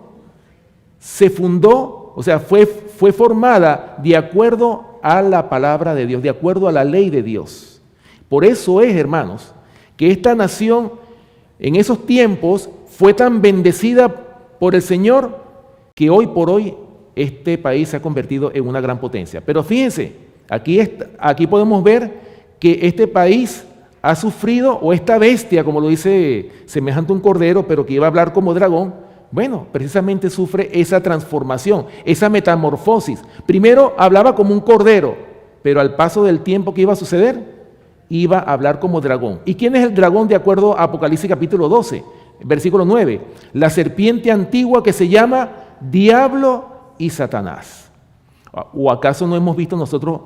se fundó, o sea, fue formada de acuerdo a la palabra de Dios, de acuerdo a la ley de Dios. Por eso es, hermanos, que esta nación en esos tiempos fue tan bendecida por el Señor que hoy por hoy este país se ha convertido en una gran potencia. Pero fíjense, aquí podemos ver que este país ha sufrido, o esta bestia, como lo dice, semejante a un cordero, pero que iba a hablar como dragón, bueno, precisamente sufre esa transformación, esa metamorfosis. Primero hablaba como un cordero, pero al paso del tiempo que iba a suceder, iba a hablar como dragón. ¿Y quién es el dragón de acuerdo a Apocalipsis capítulo 12, versículo 9? La serpiente antigua que se llama Diablo y Satanás. ¿O acaso no hemos visto nosotros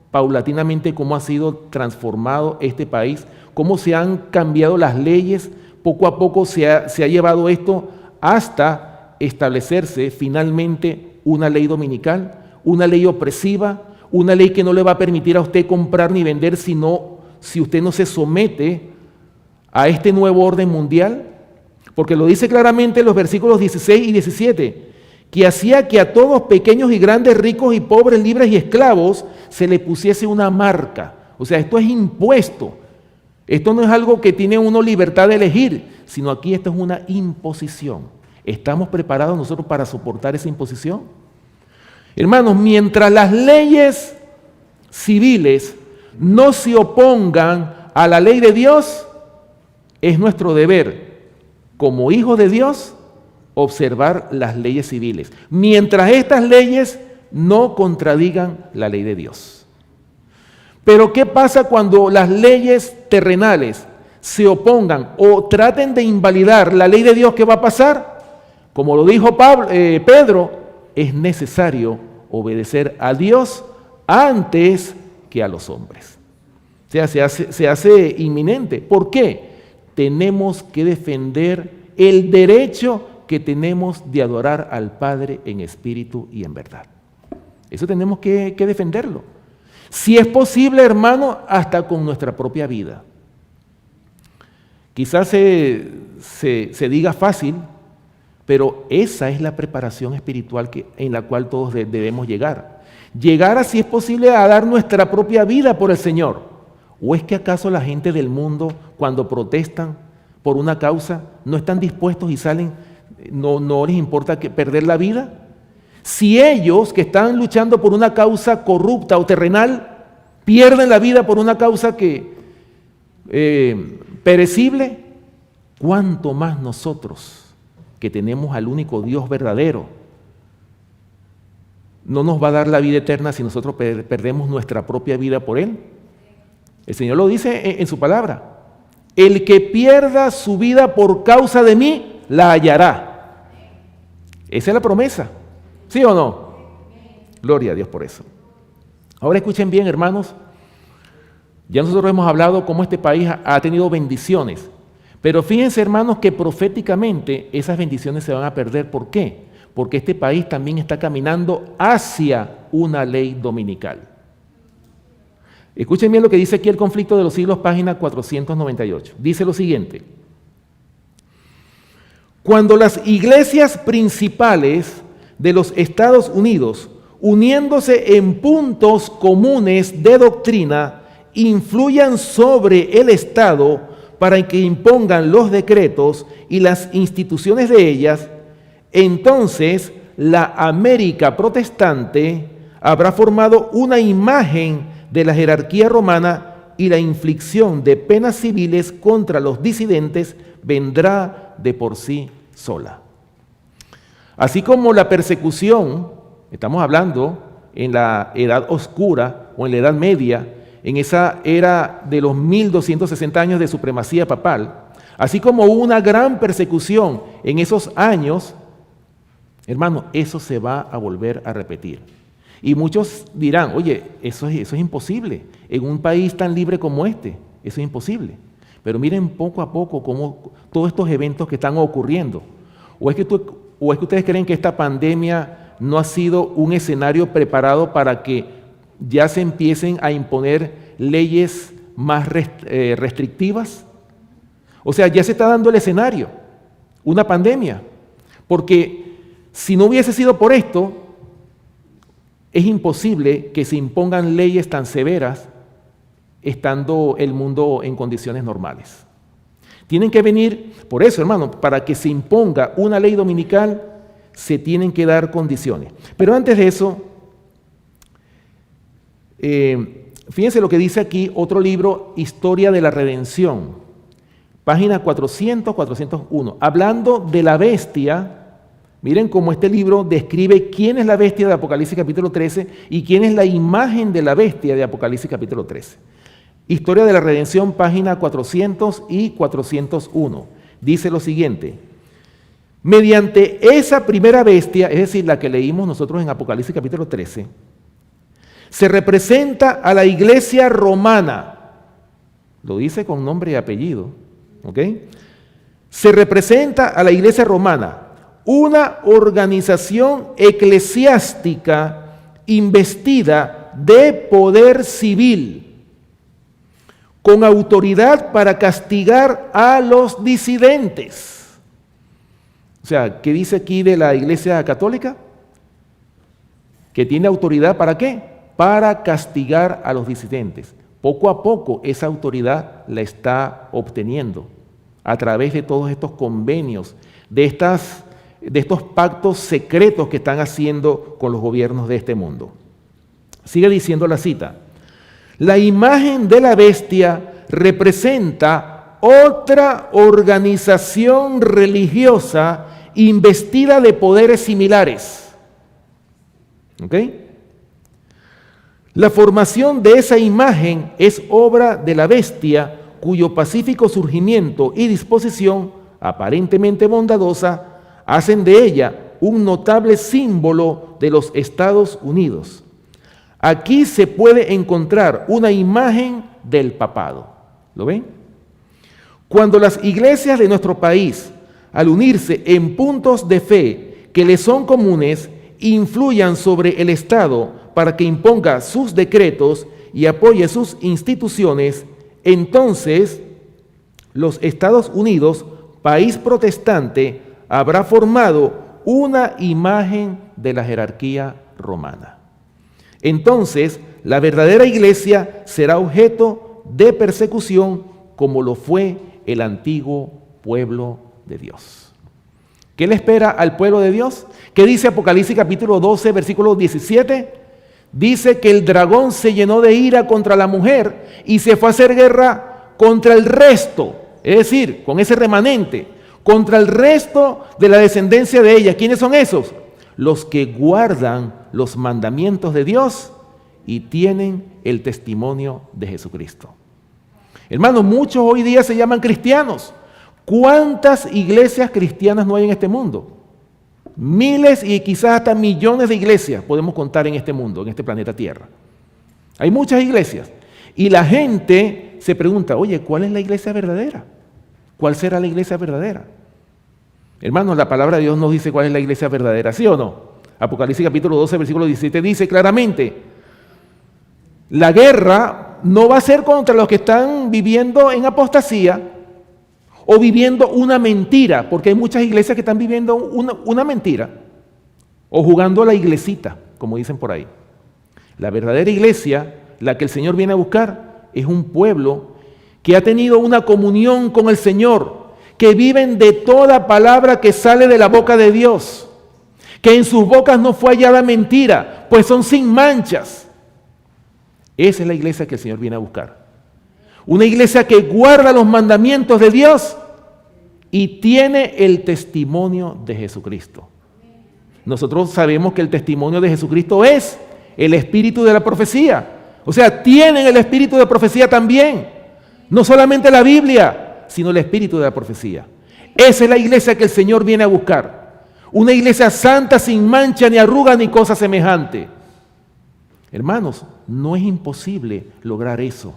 paulatinamente cómo ha sido transformado este país? Cómo se han cambiado las leyes, poco a poco se ha llevado esto hasta establecerse finalmente una ley dominical, una ley opresiva, una ley que no le va a permitir a usted comprar ni vender si usted no se somete a este nuevo orden mundial. Porque lo dice claramente en los versículos 16 y 17, que hacía que a todos, pequeños y grandes, ricos y pobres, libres y esclavos, se le pusiese una marca. O sea, esto es impuesto. Esto no es algo que tiene uno libertad de elegir, sino aquí esto es una imposición. ¿Estamos preparados nosotros para soportar esa imposición? Hermanos, mientras las leyes civiles no se opongan a la ley de Dios, es nuestro deber, como hijos de Dios, observar las leyes civiles, mientras estas leyes no contradigan la ley de Dios. Pero ¿qué pasa cuando las leyes terrenales se opongan o traten de invalidar la ley de Dios? ¿Qué va a pasar? Como lo dijo Pedro, es necesario obedecer a Dios antes que a los hombres. O sea, se hace inminente. ¿Por qué? Tenemos que defender el derecho que tenemos de adorar al Padre en espíritu y en verdad. Eso tenemos que defenderlo. Si es posible, hermano, hasta con nuestra propia vida. Quizás se diga fácil, pero esa es la preparación espiritual en la cual todos debemos llegar. Llegar a, si es posible, a dar nuestra propia vida por el Señor. ¿O es que acaso la gente del mundo, cuando protestan por una causa, no están dispuestos y salen, no les importa perder la vida? Si ellos que están luchando por una causa corrupta o terrenal, pierden la vida por una causa perecible, ¿cuánto más nosotros que tenemos al único Dios verdadero? ¿No nos va a dar la vida eterna si nosotros perdemos nuestra propia vida por Él? El Señor lo dice en su palabra. El que pierda su vida por causa de mí, la hallará. Esa es la promesa. ¿Sí o no? Gloria a Dios por eso. Ahora escuchen bien, hermanos. Ya nosotros hemos hablado cómo este país ha tenido bendiciones. Pero fíjense, hermanos, que proféticamente esas bendiciones se van a perder. ¿Por qué? Porque este país también está caminando hacia una ley dominical. Escuchen bien lo que dice aquí el Conflicto de los Siglos, página 498. Dice lo siguiente. Cuando las iglesias principales de los Estados Unidos, uniéndose en puntos comunes de doctrina, influyan sobre el Estado para que impongan los decretos y las instituciones de ellas, entonces la América protestante habrá formado una imagen de la jerarquía romana y la inflicción de penas civiles contra los disidentes vendrá de por sí sola. Así como la persecución, estamos hablando en la Edad Oscura o en la Edad Media, en esa era de los 1260 años de supremacía papal, así como hubo una gran persecución en esos años, hermano, eso se va a volver a repetir. Y muchos dirán, oye, eso es imposible, en un país tan libre como este, eso es imposible. Pero miren poco a poco cómo todos estos eventos que están ocurriendo. ¿O es que ustedes creen que esta pandemia no ha sido un escenario preparado para que ya se empiecen a imponer leyes más restrictivas? O sea, ya se está dando el escenario, una pandemia. Porque si no hubiese sido por esto, es imposible que se impongan leyes tan severas estando el mundo en condiciones normales. Tienen que venir, por eso, hermano, para que se imponga una ley dominical, se tienen que dar condiciones. Pero antes de eso, fíjense lo que dice aquí otro libro, Historia de la Redención, página 400, 401, hablando de la bestia. Miren cómo este libro describe quién es la bestia de Apocalipsis capítulo 13 y quién es la imagen de la bestia de Apocalipsis capítulo 13. Historia de la Redención, página 400 y 401. Dice lo siguiente: mediante esa primera bestia, es decir, la que leímos nosotros en Apocalipsis capítulo 13, se representa a la iglesia romana. Lo dice con nombre y apellido, ¿ok? Se representa a la iglesia romana, una organización eclesiástica investida de poder civil, con autoridad para castigar a los disidentes. O sea, ¿qué dice aquí de la Iglesia Católica? Que tiene autoridad ¿para qué? Para castigar a los disidentes. Poco a poco esa autoridad la está obteniendo a través de todos estos convenios, de estos pactos secretos que están haciendo con los gobiernos de este mundo. Sigue diciendo la cita: la imagen de la bestia representa otra organización religiosa investida de poderes similares. ¿Ok? La formación de esa imagen es obra de la bestia, cuyo pacífico surgimiento y disposición, aparentemente bondadosa, hacen de ella un notable símbolo de los Estados Unidos. Aquí se puede encontrar una imagen del papado. ¿Lo ven? Cuando las iglesias de nuestro país, al unirse en puntos de fe que les son comunes, influyan sobre el Estado para que imponga sus decretos y apoye sus instituciones, entonces los Estados Unidos, país protestante, habrá formado una imagen de la jerarquía romana. Entonces, la verdadera iglesia será objeto de persecución como lo fue el antiguo pueblo de Dios. ¿Qué le espera al pueblo de Dios? ¿Qué dice Apocalipsis capítulo 12, versículo 17? Dice que el dragón se llenó de ira contra la mujer y se fue a hacer guerra contra el resto, es decir, con ese remanente, contra el resto de la descendencia de ella. ¿Quiénes son esos? Los que guardan los mandamientos de Dios y tienen el testimonio de Jesucristo. Hermanos, muchos hoy día se llaman cristianos. ¿Cuántas iglesias cristianas no hay en este mundo? Miles y quizás hasta millones de iglesias podemos contar en este mundo, en este planeta Tierra. Hay muchas iglesias. Y la gente se pregunta, oye, ¿cuál es la iglesia verdadera? ¿Cuál será la iglesia verdadera? Hermanos, la palabra de Dios nos dice cuál es la iglesia verdadera, ¿sí o no? Apocalipsis capítulo 12, versículo 17 dice claramente, la guerra no va a ser contra los que están viviendo en apostasía o viviendo una mentira, porque hay muchas iglesias que están viviendo una mentira o jugando a la iglesita, como dicen por ahí. La verdadera iglesia, la que el Señor viene a buscar, es un pueblo que ha tenido una comunión con el Señor, que viven de toda palabra que sale de la boca de Dios, que en sus bocas no fue hallada mentira, pues son sin manchas. Esa es la iglesia que el Señor viene a buscar. Una iglesia que guarda los mandamientos de Dios y tiene el testimonio de Jesucristo. Nosotros sabemos que el testimonio de Jesucristo es el espíritu de la profecía. O sea, tienen el espíritu de profecía también. No solamente la Biblia, sino el espíritu de la profecía. Esa es la iglesia que el Señor viene a buscar. Una iglesia santa, sin mancha, ni arruga, ni cosa semejante. Hermanos, no es imposible lograr eso.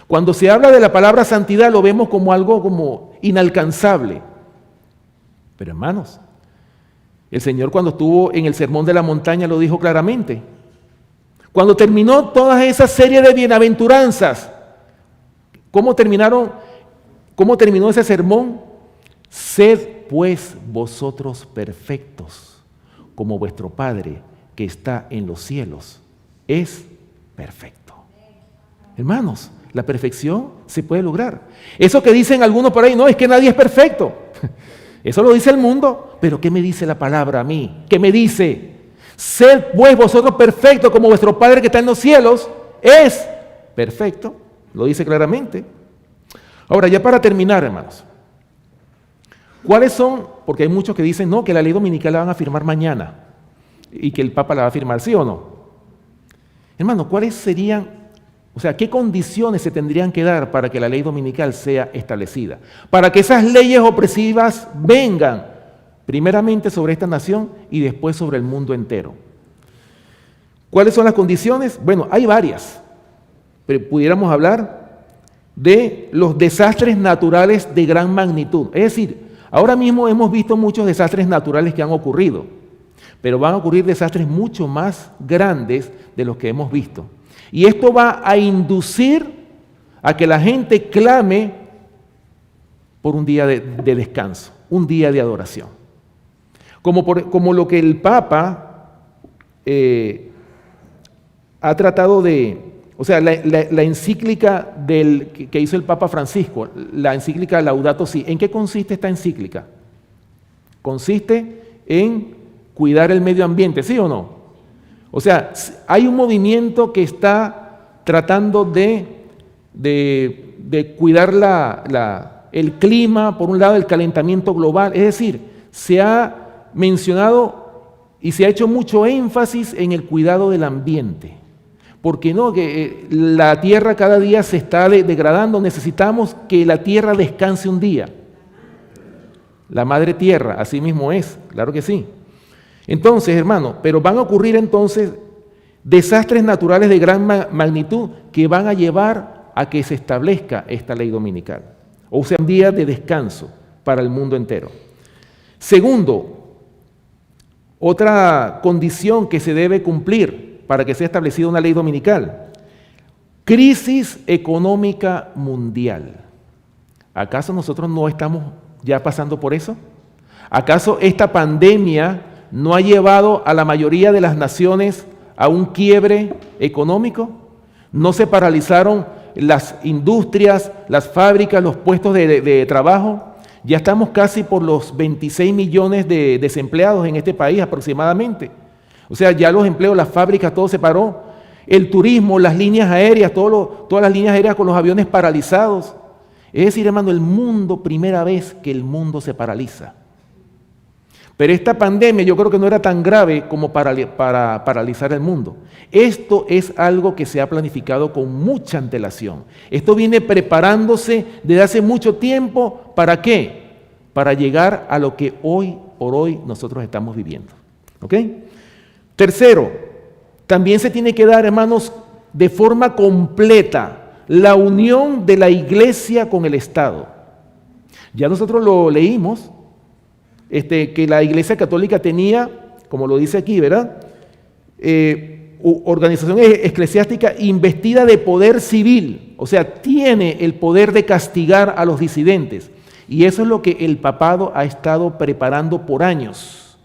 Cuando se habla de la palabra santidad, lo vemos como algo como inalcanzable. Pero hermanos, el Señor cuando estuvo en el Sermón de la Montaña lo dijo claramente. Cuando terminó toda esa serie de bienaventuranzas, ¿cómo terminó ese sermón? Sed pues vosotros perfectos, como vuestro Padre que está en los cielos es perfecto. Hermanos, la perfección se puede lograr. Eso que dicen algunos por ahí, no, es que nadie es perfecto. Eso lo dice el mundo, pero ¿qué me dice la palabra a mí? ¿Qué me dice? Sed pues vosotros perfectos como vuestro Padre que está en los cielos es perfecto. Lo dice claramente. Ahora, ya para terminar, hermanos, ¿cuáles son? Porque hay muchos que dicen, no, que la ley dominical la van a firmar mañana y que el Papa la va a firmar, ¿sí o no? Hermano, ¿cuáles serían, o sea, qué condiciones se tendrían que dar para que la ley dominical sea establecida? Para que esas leyes opresivas vengan primeramente sobre esta nación y después sobre el mundo entero. ¿Cuáles son las condiciones? Bueno, hay varias, pero pudiéramos hablar de los desastres naturales de gran magnitud. Es decir, ahora mismo hemos visto muchos desastres naturales que han ocurrido, pero van a ocurrir desastres mucho más grandes de los que hemos visto. Y esto va a inducir a que la gente clame por un día de descanso, un día de adoración. Como lo que el Papa ha tratado de, o sea, la encíclica que hizo el Papa Francisco, la encíclica Laudato Si. ¿En qué consiste esta encíclica? Consiste en cuidar el medio ambiente, ¿sí o no? O sea, hay un movimiento que está tratando de cuidar el clima, por un lado el calentamiento global, es decir, se ha mencionado y se ha hecho mucho énfasis en el cuidado del ambiente. Porque no, que la tierra cada día se está degradando, necesitamos que la tierra descanse un día. La madre tierra, así mismo es, claro que sí. Entonces, hermano, pero van a ocurrir entonces desastres naturales de gran magnitud que van a llevar a que se establezca esta ley dominical, o sea, un día de descanso para el mundo entero. Segundo, otra condición que se debe cumplir para que sea establecida una ley dominical: crisis económica mundial. ¿Acaso nosotros no estamos ya pasando por eso? ¿Acaso esta pandemia no ha llevado a la mayoría de las naciones a un quiebre económico? ¿No se paralizaron las industrias, las fábricas, los puestos de trabajo? Ya estamos casi por los 26 millones de desempleados en este país aproximadamente. O sea, ya los empleos, las fábricas, todo se paró. El turismo, las líneas aéreas, todas las líneas aéreas con los aviones paralizados. Es decir, hermano, el mundo, primera vez que el mundo se paraliza. Pero esta pandemia yo creo que no era tan grave como para paralizar el mundo. Esto es algo que se ha planificado con mucha antelación. Esto viene preparándose desde hace mucho tiempo. ¿Para qué? Para llegar a lo que hoy por hoy nosotros estamos viviendo. ¿Ok? Tercero, también se tiene que dar, hermanos, de forma completa la unión de la iglesia con el Estado. Ya nosotros lo leímos. Que la Iglesia Católica tenía, como lo dice aquí, ¿verdad? Organización eclesiástica investida de poder civil, o sea, tiene el poder de castigar a los disidentes. Y eso es lo que el papado ha estado preparando por años.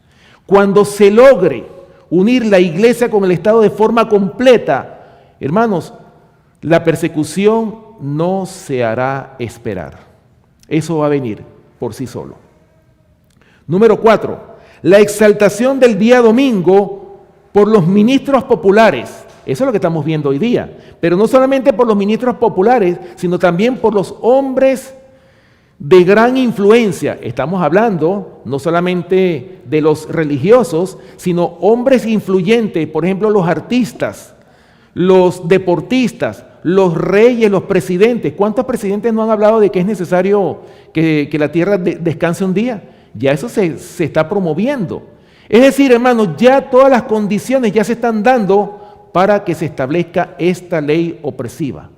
Cuando se logre unir la Iglesia con el Estado de forma completa, hermanos, la persecución no se hará esperar. Eso va a venir por sí solo. Número 4, la exaltación del día domingo por los ministros populares. Eso es lo que estamos viendo hoy día. Pero no solamente por los ministros populares, sino también por los hombres de gran influencia. Estamos hablando no solamente de los religiosos, sino hombres influyentes, por ejemplo, los artistas, los deportistas, los reyes, los presidentes. ¿Cuántos presidentes no han hablado de que es necesario que la tierra descanse un día? Ya eso se está promoviendo. Es decir, hermanos, ya todas las condiciones ya se están dando para que se establezca esta ley opresiva.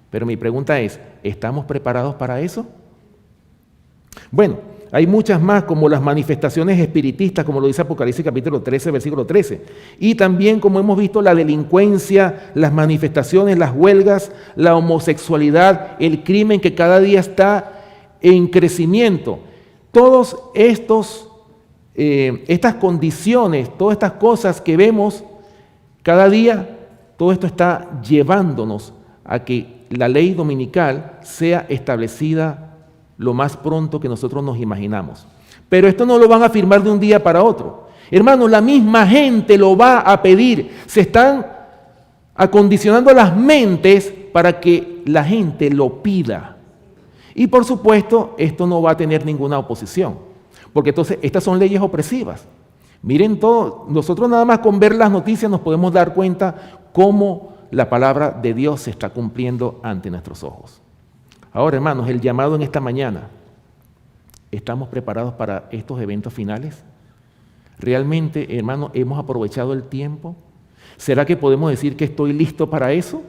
Pero mi pregunta es, ¿estamos preparados para eso? Bueno, hay muchas más, como las manifestaciones espiritistas, como lo dice Apocalipsis capítulo 13, versículo 13. Y también, como hemos visto, la delincuencia, las manifestaciones, las huelgas, la homosexualidad, el crimen que cada día está en crecimiento. Todos estas condiciones, todas estas cosas que vemos cada día, todo esto está llevándonos a que la ley dominical sea establecida lo más pronto que nosotros nos imaginamos. Pero esto no lo van a firmar de un día para otro. Hermanos, la misma gente lo va a pedir. Se están acondicionando las mentes para que la gente lo pida. Y por supuesto, esto no va a tener ninguna oposición, porque entonces estas son leyes opresivas. Miren todo, nosotros nada más con ver las noticias nos podemos dar cuenta cómo la palabra de Dios se está cumpliendo ante nuestros ojos. Ahora, hermanos, el llamado en esta mañana, ¿estamos preparados para estos eventos finales? ¿Realmente, hermanos, hemos aprovechado el tiempo? ¿Será que podemos decir que estoy listo para eso?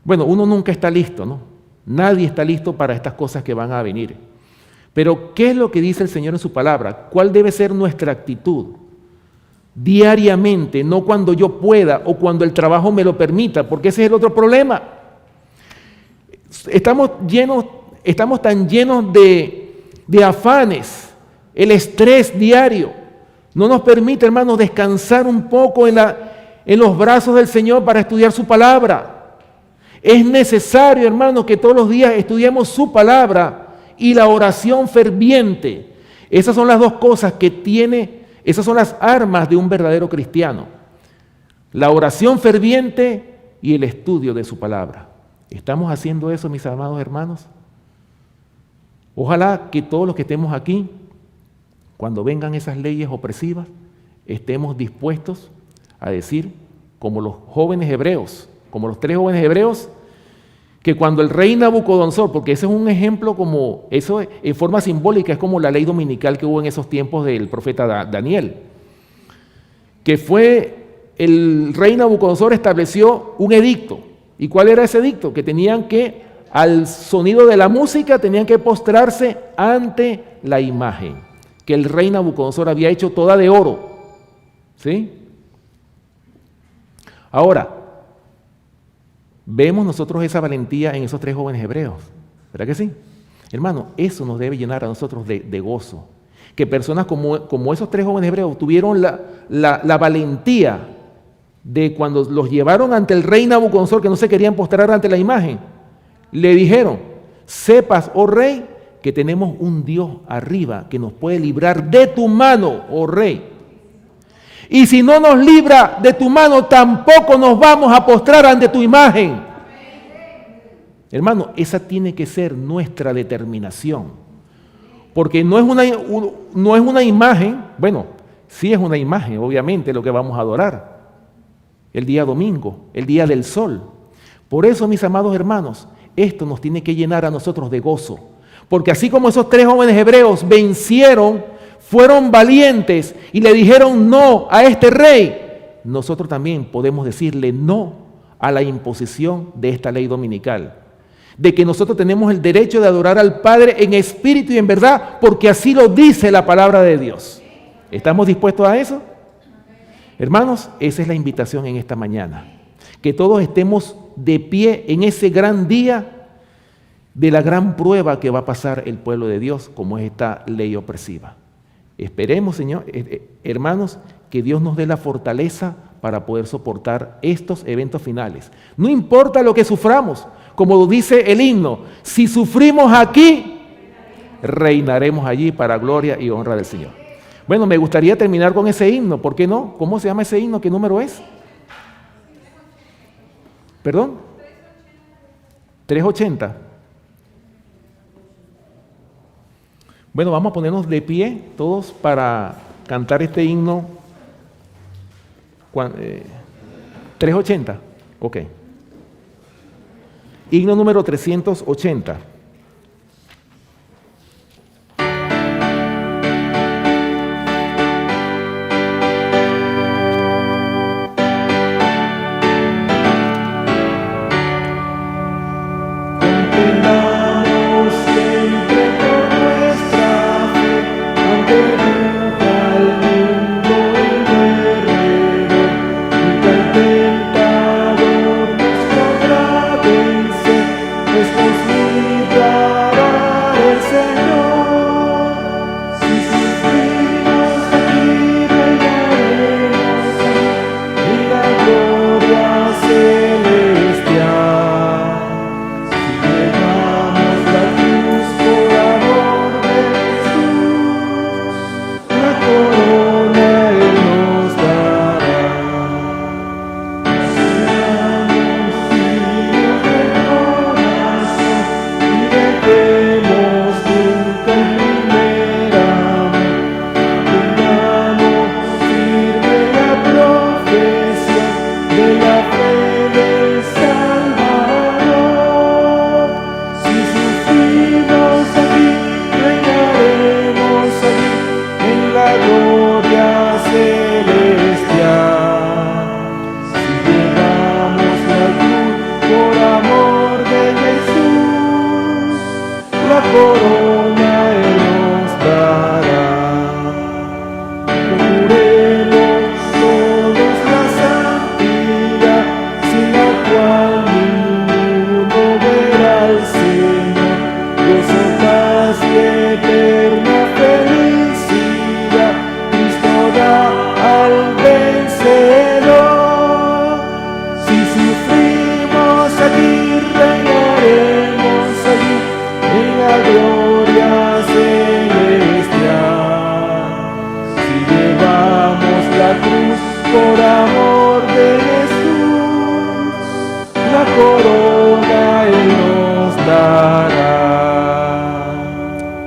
Bueno, uno nunca está listo, ¿no? Nadie está listo para estas cosas que van a venir. Pero, ¿qué es lo que dice el Señor en su palabra? ¿Cuál debe ser nuestra actitud? Diariamente, no cuando yo pueda o cuando el trabajo me lo permita, porque ese es el otro problema. Estamos tan llenos de afanes, el estrés diario no nos permite, hermanos, descansar un poco en los brazos del Señor para estudiar su palabra. Es necesario, hermanos, que todos los días estudiemos su palabra y la oración ferviente. Esas son las dos cosas esas son las armas de un verdadero cristiano. La oración ferviente y el estudio de su palabra. ¿Estamos haciendo eso, mis amados hermanos? Ojalá que todos los que estemos aquí, cuando vengan esas leyes opresivas, estemos dispuestos a decir, como los jóvenes hebreos, como los 3 jóvenes hebreos, que cuando el rey Nabucodonosor, porque ese es un ejemplo como, eso en forma simbólica es como la ley dominical que hubo en esos tiempos del profeta Daniel, que fue el rey Nabucodonosor estableció un edicto. ¿Y cuál era ese edicto? Que tenían que, al sonido de la música, tenían que postrarse ante la imagen que el rey Nabucodonosor había hecho toda de oro. ¿Sí? Ahora, vemos nosotros esa valentía en esos 3 jóvenes hebreos, ¿verdad que sí? Hermano, eso nos debe llenar a nosotros de gozo. Que personas como esos 3 jóvenes hebreos tuvieron la valentía de cuando los llevaron ante el rey Nabucodonosor, que no se querían postrar ante la imagen, le dijeron, sepas, oh rey, que tenemos un Dios arriba que nos puede librar de tu mano, oh rey. Y si no nos libra de tu mano, tampoco nos vamos a postrar ante tu imagen. Hermano, esa tiene que ser nuestra determinación. Porque no es una imagen, bueno, sí es una imagen, obviamente, lo que vamos a adorar. El día domingo, el día del sol. Por eso, mis amados hermanos, esto nos tiene que llenar a nosotros de gozo. Porque así como esos 3 jóvenes hebreos vencieron, fueron valientes y le dijeron no a este rey, nosotros también podemos decirle no a la imposición de esta ley dominical. De que nosotros tenemos el derecho de adorar al Padre en espíritu y en verdad, porque así lo dice la palabra de Dios. ¿Estamos dispuestos a eso? Hermanos, esa es la invitación en esta mañana. Que todos estemos de pie en ese gran día de la gran prueba que va a pasar el pueblo de Dios, como es esta ley opresiva. Esperemos, Señor, hermanos, que Dios nos dé la fortaleza para poder soportar estos eventos finales. No importa lo que suframos, como dice el himno, si sufrimos aquí, reinaremos allí para gloria y honra del Señor. Bueno, me gustaría terminar con ese himno, ¿por qué no? ¿Cómo se llama ese himno? ¿Qué número es? ¿Perdón? 380. Bueno, vamos a ponernos de pie todos para cantar este himno. 380. Ok. Himno número 380.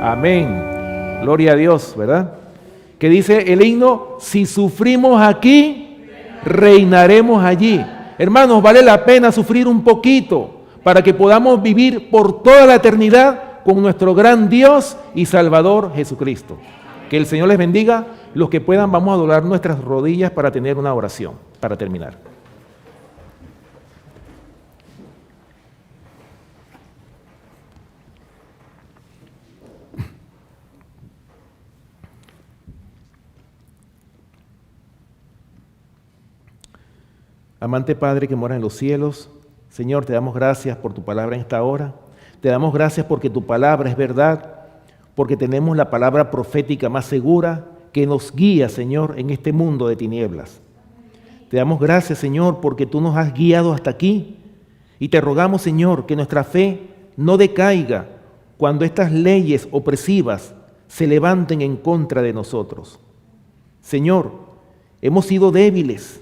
Amén. Gloria a Dios, ¿verdad? Que dice el himno, si sufrimos aquí, reinaremos allí. Hermanos, vale la pena sufrir un poquito para que podamos vivir por toda la eternidad con nuestro gran Dios y Salvador Jesucristo. Que el Señor les bendiga. Los que puedan, vamos a doblar nuestras rodillas para tener una oración, para terminar. Amante Padre que mora en los cielos, Señor, te damos gracias por tu palabra en esta hora. Te damos gracias porque tu palabra es verdad, porque tenemos la palabra profética más segura que nos guía, Señor, en este mundo de tinieblas. Te damos gracias, Señor, porque tú nos has guiado hasta aquí y te rogamos, Señor, que nuestra fe no decaiga cuando estas leyes opresivas se levanten en contra de nosotros. Señor, hemos sido débiles.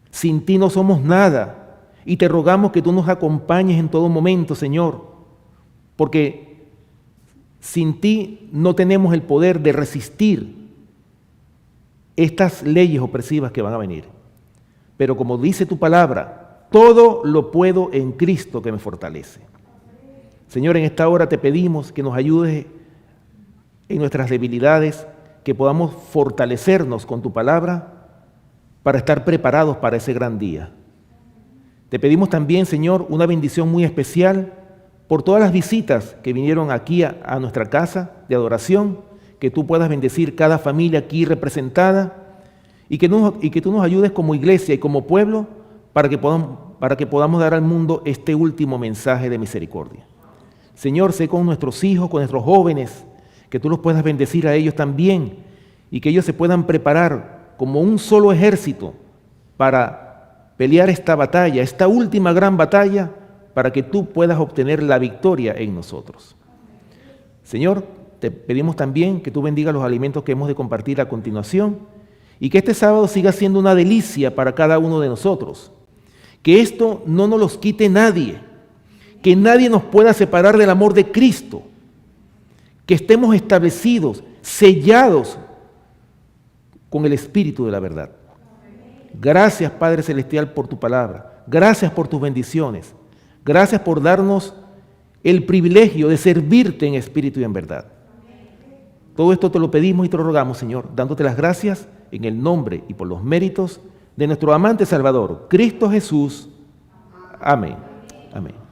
Sin ti no somos nada y te rogamos que tú nos acompañes en todo momento, Señor, porque sin ti no tenemos el poder de resistir estas leyes opresivas que van a venir. Pero como dice tu palabra, todo lo puedo en Cristo que me fortalece. Señor, en esta hora te pedimos que nos ayudes en nuestras debilidades, que podamos fortalecernos con tu palabra para estar preparados para ese gran día. Te pedimos también, Señor, una bendición muy especial por todas las visitas que vinieron aquí a nuestra casa de adoración, que tú puedas bendecir cada familia aquí representada y que tú nos ayudes como iglesia y como pueblo para que podamos dar al mundo este último mensaje de misericordia. Señor, sé con nuestros hijos, con nuestros jóvenes, que tú los puedas bendecir a ellos también y que ellos se puedan preparar como un solo ejército para pelear esta batalla, esta última gran batalla, para que tú puedas obtener la victoria en nosotros. Señor, te pedimos también que tú bendigas los alimentos que hemos de compartir a continuación y que este sábado siga siendo una delicia para cada uno de nosotros. Que esto no nos los quite nadie, que nadie nos pueda separar del amor de Cristo, que estemos establecidos, sellados con el Espíritu de la verdad. Gracias, Padre Celestial, por tu palabra. Gracias por tus bendiciones. Gracias por darnos el privilegio de servirte en espíritu y en verdad. Todo esto te lo pedimos y te lo rogamos, Señor, dándote las gracias en el nombre y por los méritos de nuestro amante Salvador, Cristo Jesús. Amén. Amén.